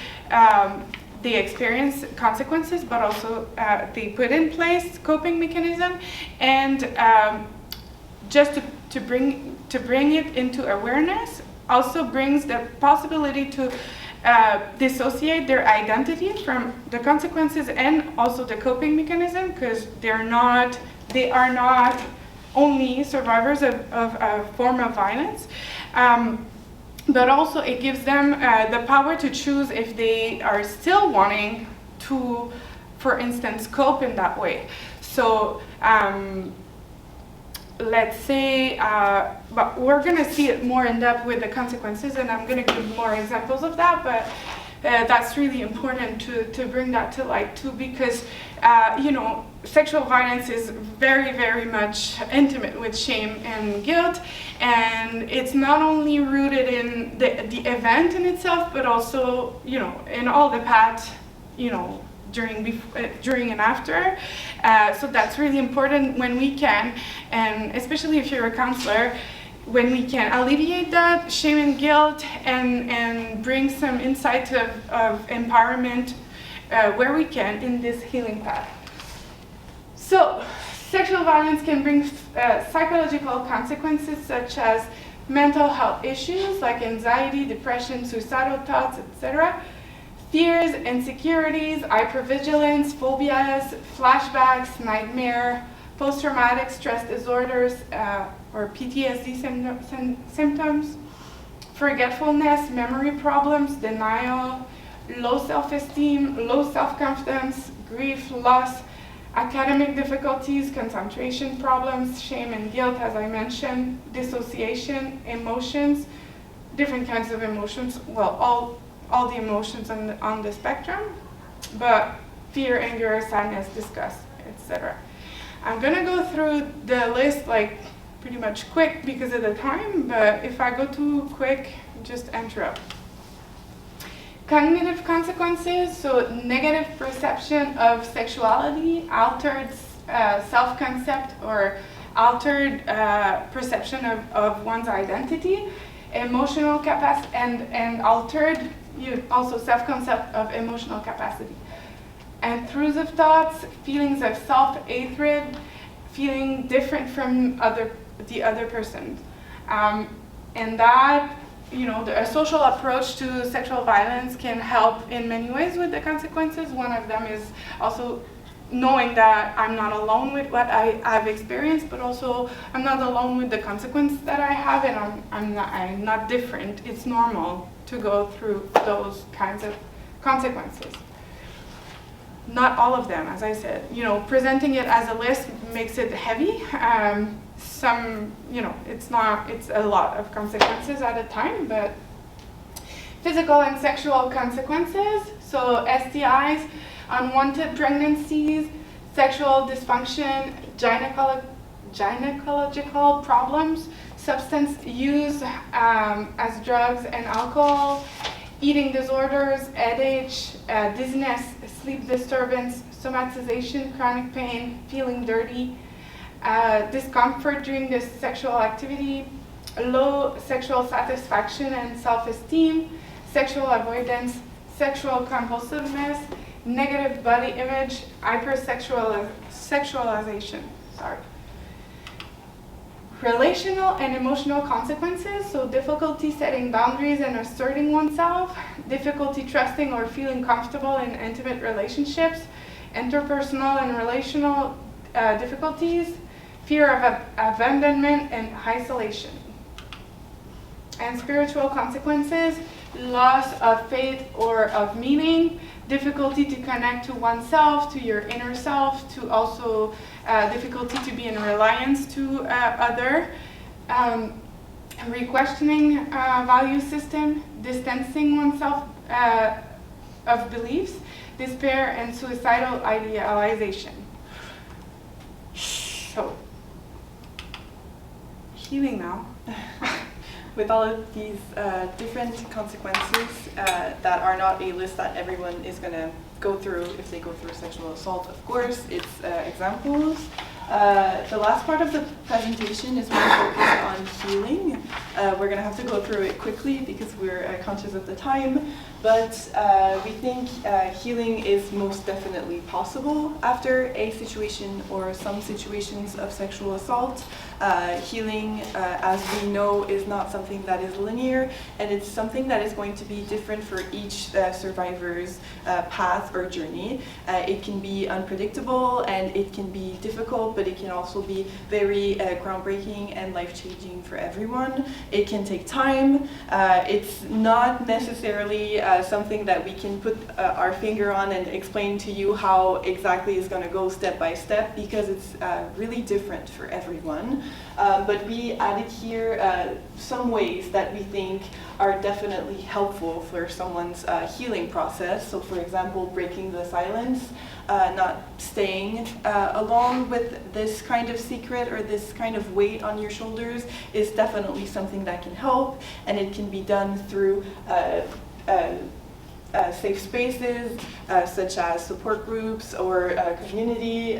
they experience consequences, but also they put in place coping mechanism, and just to bring it into awareness also brings the possibility to dissociate their identity from the consequences and also the coping mechanism, because they are not only survivors of a form of violence, but also it gives them the power to choose if they are still wanting to, for instance, cope in that way. So let's say, but we're going to see it more in depth with the consequences, and I'm going to give more examples of that, but that's really important to bring that to light too, because sexual violence is very, very much intimate with shame and guilt, and it's not only rooted in the event in itself, but also, in all the paths, during and after. So that's really important when we can, and especially if you're a counselor, when we can alleviate that shame and guilt and bring some insight of empowerment where we can in this healing path. So, sexual violence can bring psychological consequences such as mental health issues like anxiety, depression, suicidal thoughts, etc. Fears, insecurities, hypervigilance, phobias, flashbacks, nightmare, post-traumatic stress disorders, or PTSD symptoms, forgetfulness, memory problems, denial, low self-esteem, low self-confidence, grief, loss, academic difficulties, concentration problems, shame and guilt, as I mentioned, dissociation, emotions, different kinds of emotions, well, all the emotions on the spectrum, but fear, anger, sadness, disgust, etc. I'm gonna go through the list pretty much quick because of the time, but if I go too quick, just interrupt. Cognitive consequences, so negative perception of sexuality, altered self-concept, or altered perception of one's identity, emotional capacity, and altered also self-concept of emotional capacity. Intrusive thoughts, feelings of self-hatred, feeling different from the other person. And that, a social approach to sexual violence can help in many ways with the consequences. One of them is also knowing that I'm not alone with what I've experienced, but also I'm not alone with the consequence that I have, and I'm not different. It's normal to go through those kinds of consequences. Not all of them, as I said. Presenting it as a list makes it heavy. It's a lot of consequences at a time, but physical and sexual consequences, so STIs, unwanted pregnancies, sexual dysfunction, gynecological problems, substance use as drugs and alcohol, eating disorders, headache, dizziness, sleep disturbance, somatization, chronic pain, feeling dirty, discomfort during this sexual activity, low sexual satisfaction and self-esteem, sexual avoidance, sexual compulsiveness, negative body image, hypersexualization. Relational and emotional consequences, so difficulty setting boundaries and asserting oneself, difficulty trusting or feeling comfortable in intimate relationships, interpersonal and relational difficulties, fear of abandonment and isolation. And spiritual consequences, loss of faith or of meaning, difficulty to connect to oneself, to your inner self, to also difficulty to be in reliance to other, re-questioning value system, distancing oneself of beliefs, despair, and suicidal idealization. So, healing now. With all of these different consequences that are not a list that everyone is going to go through if they go through sexual assault, of course, it's examples. The last part of the presentation is more focused on healing. We're going to have to go through it quickly because we're conscious of the time, but we think healing is most definitely possible after a situation or some situations of sexual assault. Healing, as we know, is not something that is linear, and it's something that is going to be different for each survivor's path or journey. It can be unpredictable and it can be difficult, but it can also be very groundbreaking and life-changing for everyone. It can take time. It's not necessarily something that we can put our finger on and explain to you how exactly it's going to go step by step, because it's really different for everyone. But we added here some ways that we think are definitely helpful for someone's healing process. So for example, breaking the silence, not staying along with this kind of secret or this kind of weight on your shoulders is definitely something that can help, and it can be done through safe spaces such as support groups or community,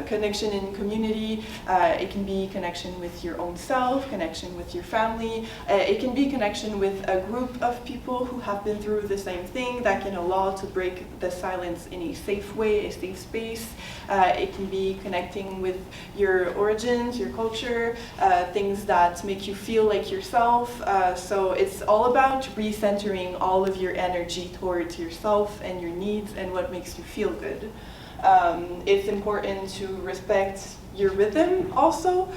connection in community. It can be connection with your own self, connection with your family. It can be connection with a group of people who have been through the same thing that can allow to break the silence in a safe way, a safe space. It can be connecting with your origins, your culture, things that make you feel like yourself. So it's all about recentering all of your energy towards yourself and your needs and what makes you feel good. It's important to respect your rhythm also.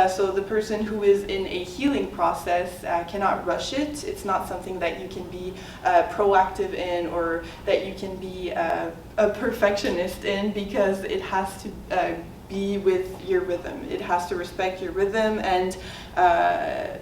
So the person who is in a healing process cannot rush it. It's not something that you can be proactive in, or that you can be a perfectionist in, because it has to be with your rhythm. It has to respect your rhythm, and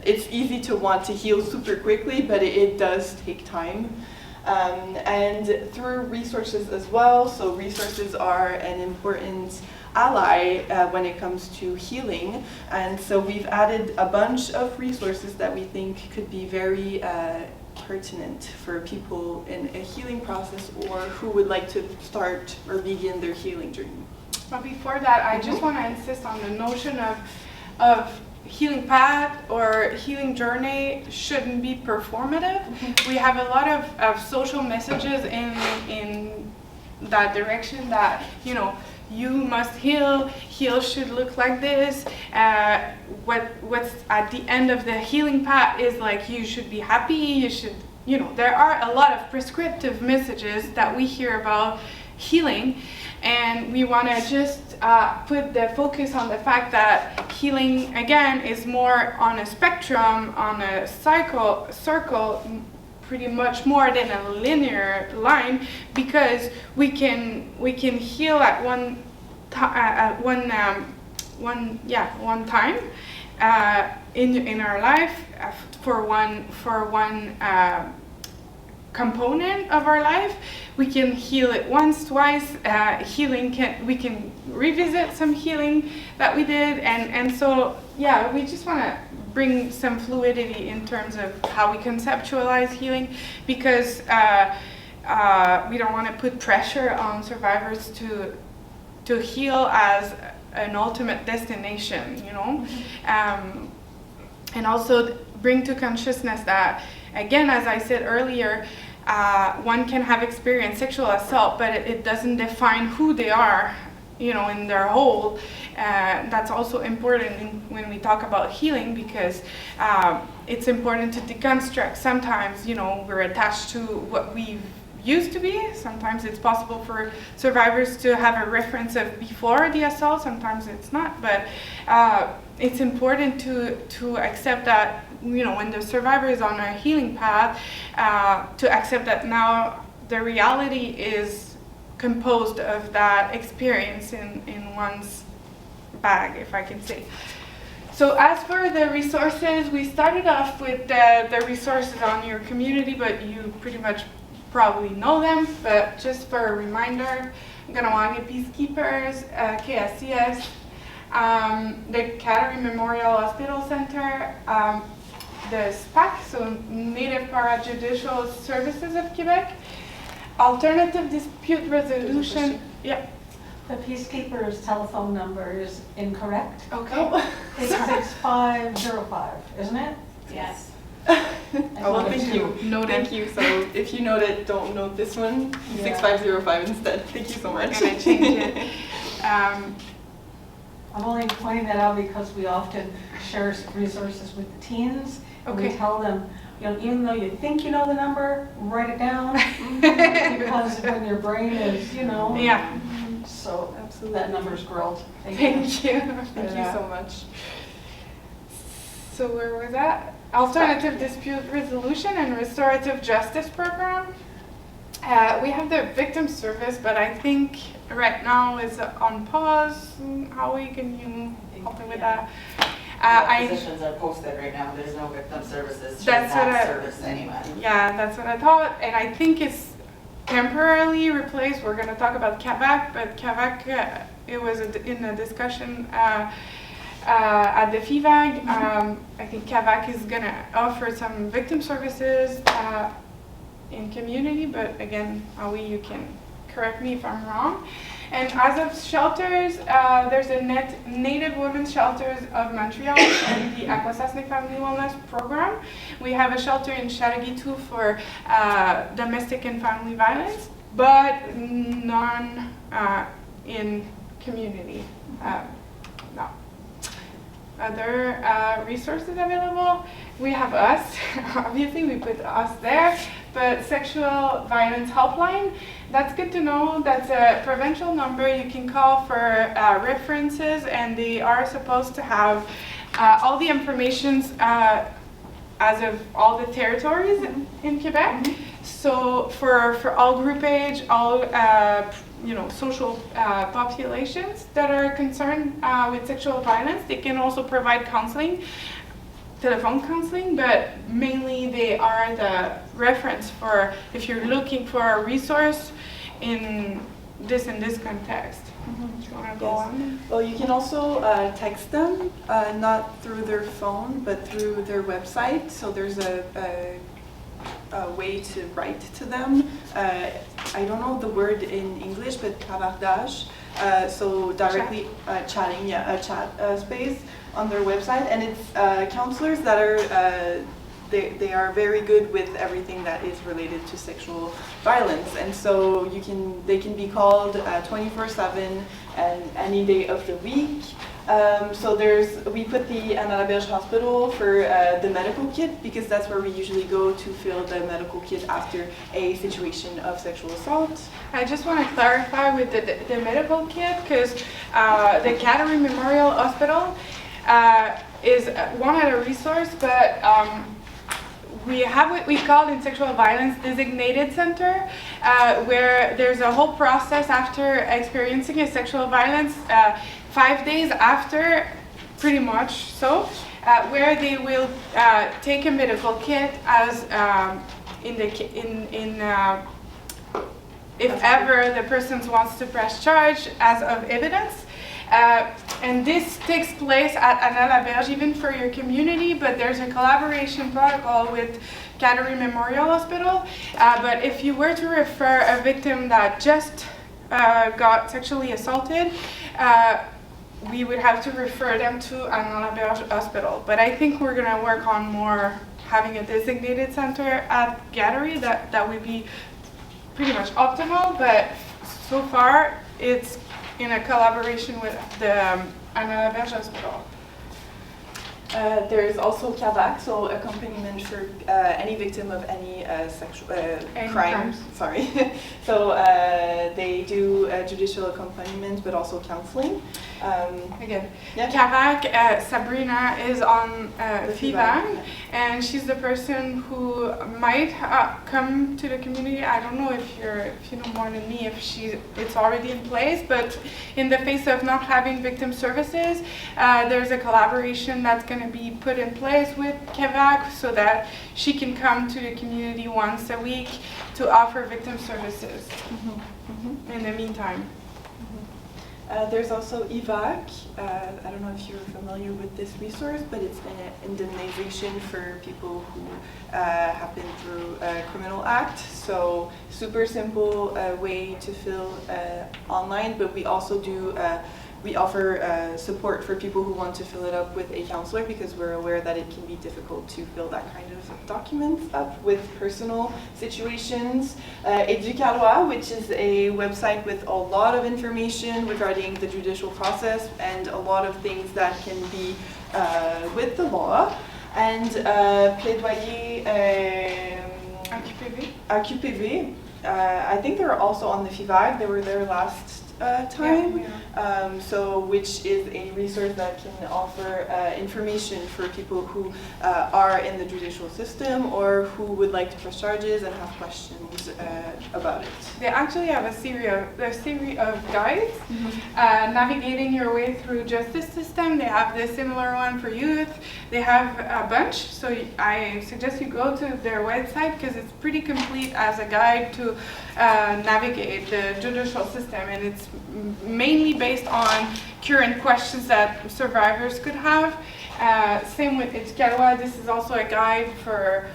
it's easy to want to heal super quickly, but it does take time. And through resources as well. So resources are an important ally when it comes to healing, and so we've added a bunch of resources that we think could be very pertinent for people in a healing process or who would like to start or begin their healing journey. But before that, I just want to insist on the notion of healing path or healing journey shouldn't be performative. We have a lot of social messages in that direction, that, you know, you must heal should look like this. What's at the end of the healing path is like, you should be happy, you should, you know, there are a lot of prescriptive messages that we hear about healing, and we want to just put the focus on the fact healing, again, is more on a spectrum, on a circle, pretty much more than a linear line, because we can heal at one time in our life for one component of our life. We can heal it once, twice. We can revisit some healing that we did, and so yeah, we just want to bring some fluidity in terms of how we conceptualize healing, because we don't want to put pressure on survivors to heal as an ultimate destination, you know. And also bring to consciousness that, again, as I said earlier, one can have experienced sexual assault, but it doesn't define who they are, you know, in their whole. That's also important when we talk about healing, because it's important to deconstruct. Sometimes, you know, we're attached to what we used to be. Sometimes it's possible for survivors to have a reference of before the assault. Sometimes it's not, but it's important to accept that, you know, when the survivor is on a healing path, to accept that now the reality is composed of that experience in one's bag, if I can say. So as for the resources, we started off with the resources on your community, but you pretty much probably know them. But just for a reminder, Ganawagi Peacekeepers, KSCS, the Cattery Memorial Hospital Center, the SPAC, so Native Parajudicial Services of Quebec, Alternative Dispute Resolution. Yeah. The Peacekeepers' telephone number is incorrect. Okay. It's 6505, isn't it? Yes. Oh, well, love it thank too. you. Noted. Thank you. So if you note it, don't note this one. Yeah. 6505 instead. Thank you so We're much. gonna change it. I'm only pointing that out because we often share resources with the teens. And we Okay. tell them, you know, even though you think you know the number, write it down. Because when your brain is, you know. Yeah. So Absolutely. that number's growth. Thank you. Thank you. Thank you so much. So where was that? Alternative dispute resolution and restorative justice program. We have the victim service, but I think right now is on pause. Howie, can you help me with that? Positions are posted right now, there's no victim services, That's what that I- service anyway. Yeah, that's what I thought, and I think it's temporarily replaced. We're going to talk about CAVAC, but CAVAC, it was in a discussion at the FIVAG. I think CAVAC is going to offer some victim services in community, but again, Awi, you can correct me if I'm wrong. And as of shelters, there's a Native Women's Shelters of Montreal and the Akwesasne Family Wellness Program. We have a shelter in Chateauguay too for domestic and family violence, but none in community. No. Other resources available, we have us, obviously we put us there, but sexual violence helpline, that's good to know. That's a provincial number you can call for references, and they are supposed to have all the informations as of all the territories in Quebec. So for all group age, all social populations that are concerned with sexual violence, they can also provide counseling, telephone counseling, but mainly they are the reference for if you're looking for a resource in this context. Do you want to go Yes. on? Well, you can also text them, not through their phone, but through their website. So there's a way to write to them. I don't know the word in English, but clavardage. So directly chatting, a chat space on their website, and it's counselors that are they are very good with everything that is related to sexual violence, and so they can be called 24/7 and any day of the week. So we put the Anna Laberge Hospital for the medical kit, because that's where we usually go to fill the medical kit after a situation of sexual assault. I just want to clarify with the medical kit, because the Catherine Memorial Hospital is one other resource, but we have what we call in sexual violence designated center, where there's a whole process after experiencing a sexual violence, 5 days after, pretty much so, where they will take a medical kit as if ever the person wants to press charge as of evidence. And this takes place at Anna Laberge, even for your community, but there's a collaboration protocol with Catherine Memorial Hospital. But if you were to refer a victim that just got sexually assaulted, we would have to refer them to Anna Laberge Hospital. But I think we're going to work on more having a designated center at Gallery. That would be pretty much optimal, but so far it's in a collaboration with the Anna Laberge Hospital. There's also CAVAC, so accompaniment for any victim of any sexual Any crime. crimes. Sorry. So they do judicial accompaniment, but also counseling. Again, Yeah. CAVAC, Sabrina is on The FIVAG, and she's the person who might come to the community. I don't know if you know more than me if it's already in place, but in the face of not having victim services, there's a collaboration that's going to be put in place with CAVAC so that she can come to the community once a week to offer victim services in the meantime. There's also EVAC. I don't know if you're familiar with this resource, but it's an indemnization for people who have been through a criminal act. So super simple way to fill online, but we also do we offer support for people who want to fill it up with a counselor, because we're aware that it can be difficult to fill that kind of documents up with personal situations. CALACS, which is a website with a lot of information regarding the judicial process and a lot of things that can be with the law. And plaidoyer AQPV. I think they're also on the FIVAG. They were there last time. So which is a resource that can offer information for people who are in the judicial system or who would like to press charges and have questions about it. They actually have a series of guides navigating your way through justice system. They have the similar one for youth. They have a bunch, so I suggest you go to their website because it's pretty complete as a guide to navigate the judicial system, and it's mainly based on current questions that survivors could have. Same with CALACS. This is also a guide for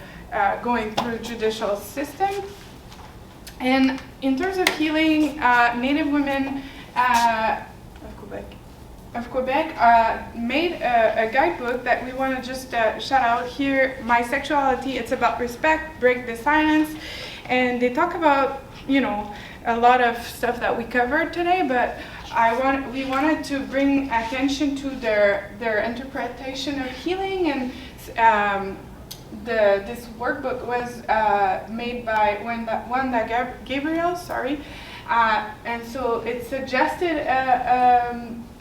going through judicial system. And in terms of healing, Native women of Quebec made a guidebook that we want to just shout out here. My Sexuality, It's About Respect, Break the Silence. And they talk about, a lot of stuff that we covered today, but we wanted to bring attention to their interpretation of healing, and this workbook was made by Wanda Gabriel, and so it suggested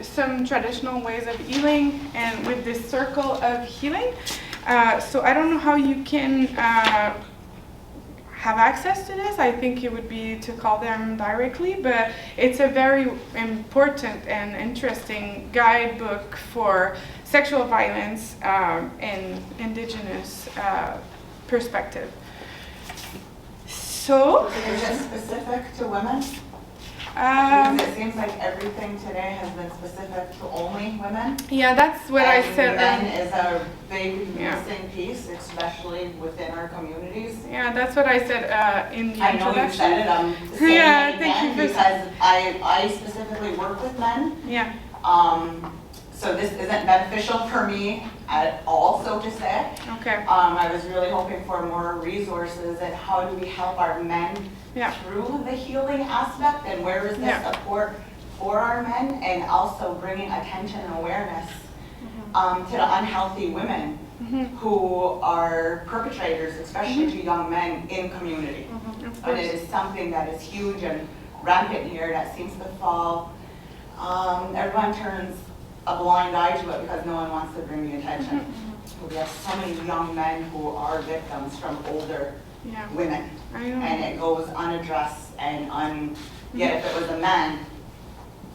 some traditional ways of healing, and with this circle of healing. So I don't know how you can have access to this. I think it would be to call them directly, but it's a very important and interesting guidebook for sexual violence in Indigenous perspective. So, is it specific to women? Because it seems like everything today has been specific to only women. Yeah, that's what I said. Men is a big missing piece, especially within our communities. Yeah, that's what I said in the introduction. I know you said it, I'm saying it again because I specifically work with men. Yeah. So this isn't beneficial for me at all, so to say. Okay. I was really hoping for more resources and how do we help our men through the healing aspect, and where is the support for our men, and also bringing attention and awareness to the unhealthy women who are perpetrators, especially to young men in community. And it is something that is huge and rampant here that seems to fall. Everyone turns a blind eye to it because no one wants to bring the attention. We have so many young men who are victims from older women, and it goes unaddressed and yet if it was a man,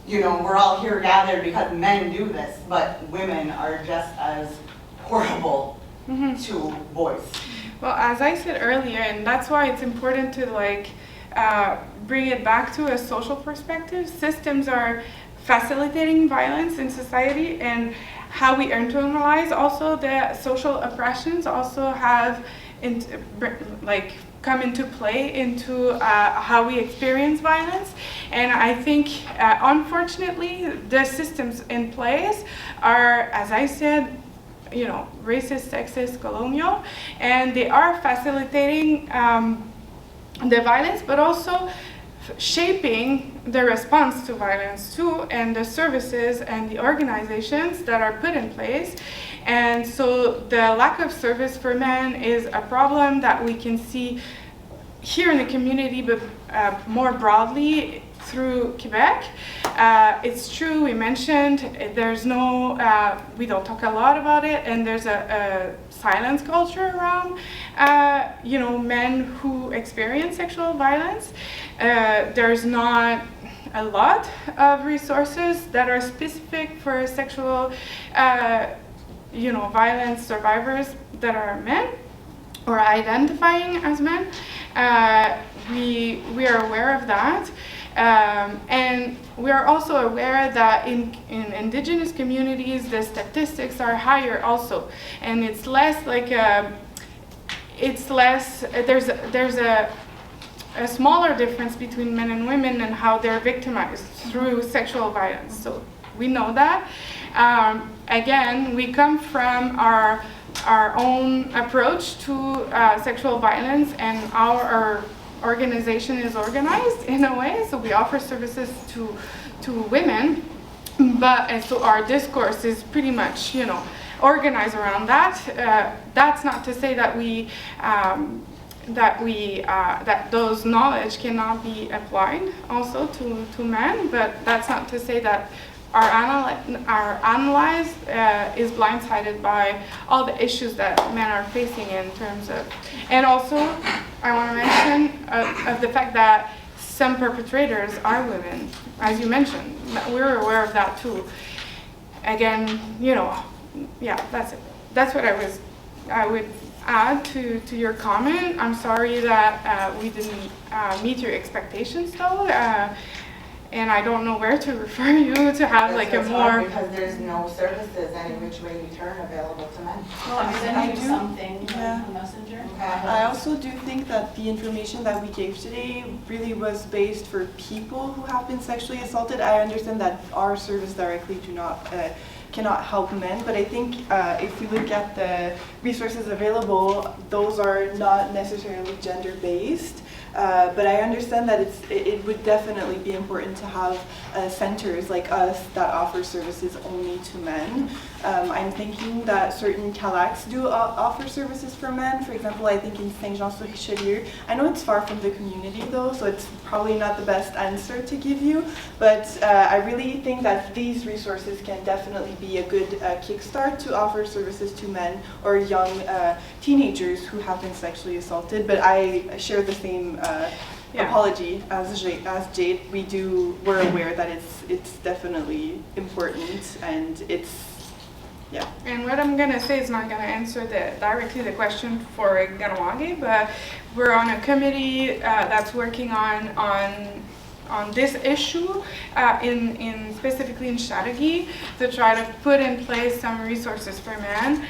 we're all here gathered because men do this, but women are just as horrible to boys. Well, as I said earlier, and that's why it's important to bring it back to a social perspective. Systems are facilitating violence in society, and how we internalize also the social oppressions also have come into play into how we experience violence. And I think unfortunately the systems in place are, as I said, racist, sexist, colonial, and they are facilitating the violence, but also shaping the response to violence too, and the services and the organizations that are put in place. And so the lack of service for men is a problem that we can see here in the community, but more broadly through Quebec. It's true, we mentioned there's no, we don't talk a lot about it, and there's a silence culture around men who experience sexual violence. There's not a lot of resources that are specific for sexual violence survivors that are men or identifying as men. We are aware of that. And we are also aware that in Indigenous communities, the statistics are higher also. And it's less there's a smaller difference between men and women and how they're victimized through sexual violence. So we know that. Again, we come from our own approach to sexual violence, and our organization is organized in a way, so we offer services to women, but and so our discourse is pretty much, organized around that. That's not to say that that those knowledge cannot be applied also to men, but that's not to say that our analyze is blindsided by all the issues that men are facing in terms of, and also I want to mention of the fact that some perpetrators are women, as you mentioned. We're aware of that too. Again, yeah, that's it. That's what I would add to your comment. I'm sorry that we didn't meet your expectations though. And I don't know where to refer you to have like a more... Because there's no services any which way you turn available to men. Well, I'm I sending do- you something, yeah. a messenger. I also do think that the information that we gave today really was based for people who have been sexually assaulted. I understand that our service directly cannot help men, but I think if we look at the resources available, those are not necessarily gender-based. But I understand that it would definitely be important to have centers like us that offer services only to men. I'm thinking that certain CALACS do offer services for men. For example, I think in Saint-Jean-sur-Richelieu. I know it's far from the community though, so it's probably not the best answer to give you. But I really think that these resources can definitely be a good kickstart to offer services to men or young teenagers who have been sexually assaulted. But I share the same apology as Jade. We're aware that it's definitely important, and And what I'm gonna say is not gonna answer directly the question for Ganawage, but we're on a committee that's working on this issue in specifically in Chateauguay to try to put in place some resources for men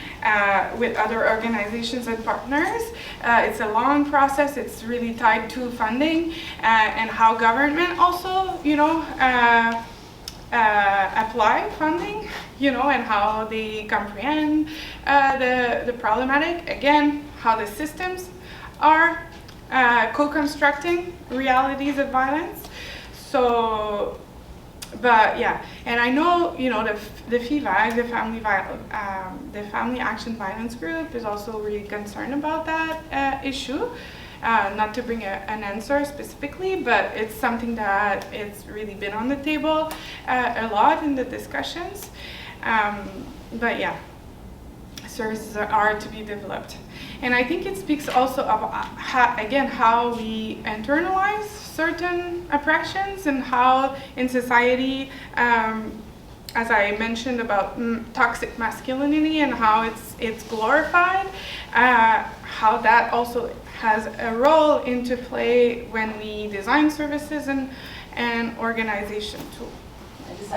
with other organizations and partners. It's a long process. It's really tied to funding and how government also, apply funding, and how they comprehend the problematic. Again, how the systems are co-constructing realities of violence. So, but yeah, and I know, the FIVAG, the Family Action Violence Group, is also really concerned about that issue. Not to bring an answer specifically, but it's something that it's really been on the table a lot in the discussions. But yeah, services are to be developed. And I think it speaks also of, how we internalize certain oppressions and how in society, as I mentioned about toxic masculinity and how it's glorified, how that also has a role into play when we design services and organization too. I just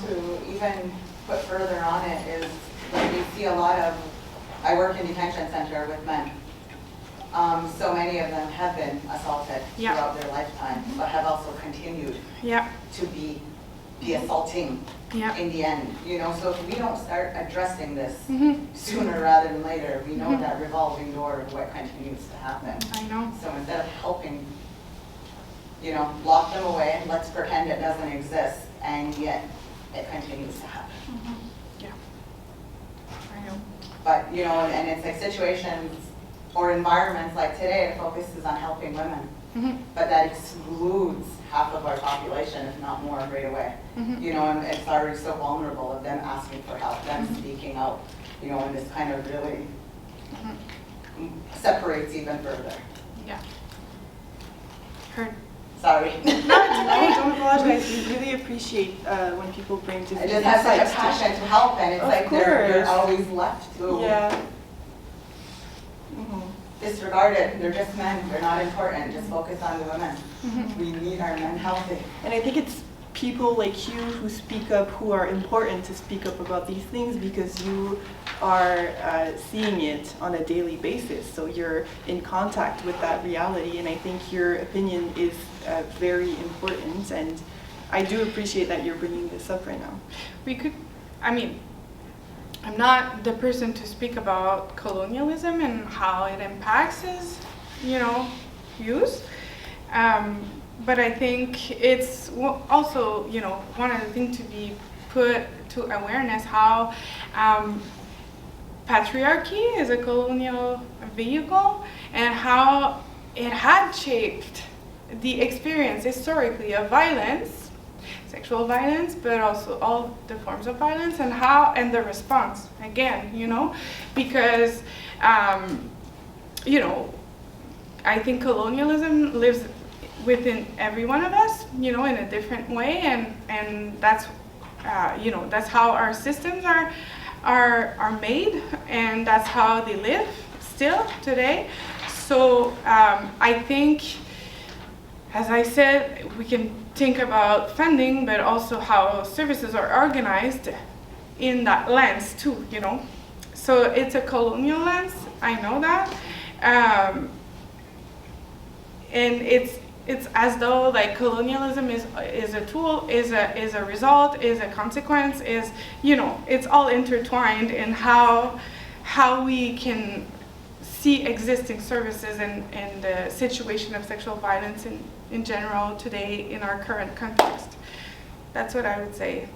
to even put further on it is that we see a lot of, I work in detention center with men. So many of them have been assaulted throughout their lifetime, but have also continued to be the assaulting in the end. So if we don't start addressing this sooner rather than later, we know that revolving door of what continues to happen. I know. So instead of helping, lock them away and let's pretend it doesn't exist, and yet it continues to happen. Yeah, I know. But, and it's like situations or environments like today, it focuses on helping women. But that excludes half of our population, if not more, right away. And it's already so vulnerable of them asking for help, them speaking out, and this kind of really separates even further. Yeah. Heard. Sorry. No, don't apologize. We really appreciate when people bring different I just have such a insights passion to help, and it's Of like they're course. always left to disregarded. They're just men. They're not important. Just focus on the women. We need our men healthy. And I think it's people like you who speak up, who are important to speak up about these things, because you are seeing it on a daily basis. So you're in contact with that reality, and I think your opinion is very important. And I do appreciate that you're bringing this up right now. We could, I mean, I'm not the person to speak about colonialism and how it impacts his, views. But I think it's also, one of the things to be put to awareness how patriarchy is a colonial vehicle and how it had shaped the experience historically of violence, sexual violence, but also all the forms of violence, and the response, again, because, I think colonialism lives within every one of us, in a different way, and that's, that's how our systems are made, and that's how they live still today. So I think, as I said, we can think about funding, but also how services are organized in that lens too, So it's a colonial lens, I know that. And it's as though like colonialism is a tool, is a result, is a consequence, is, it's all intertwined in how we can see existing services and the situation of sexual violence in general today in our current context. That's what I would say.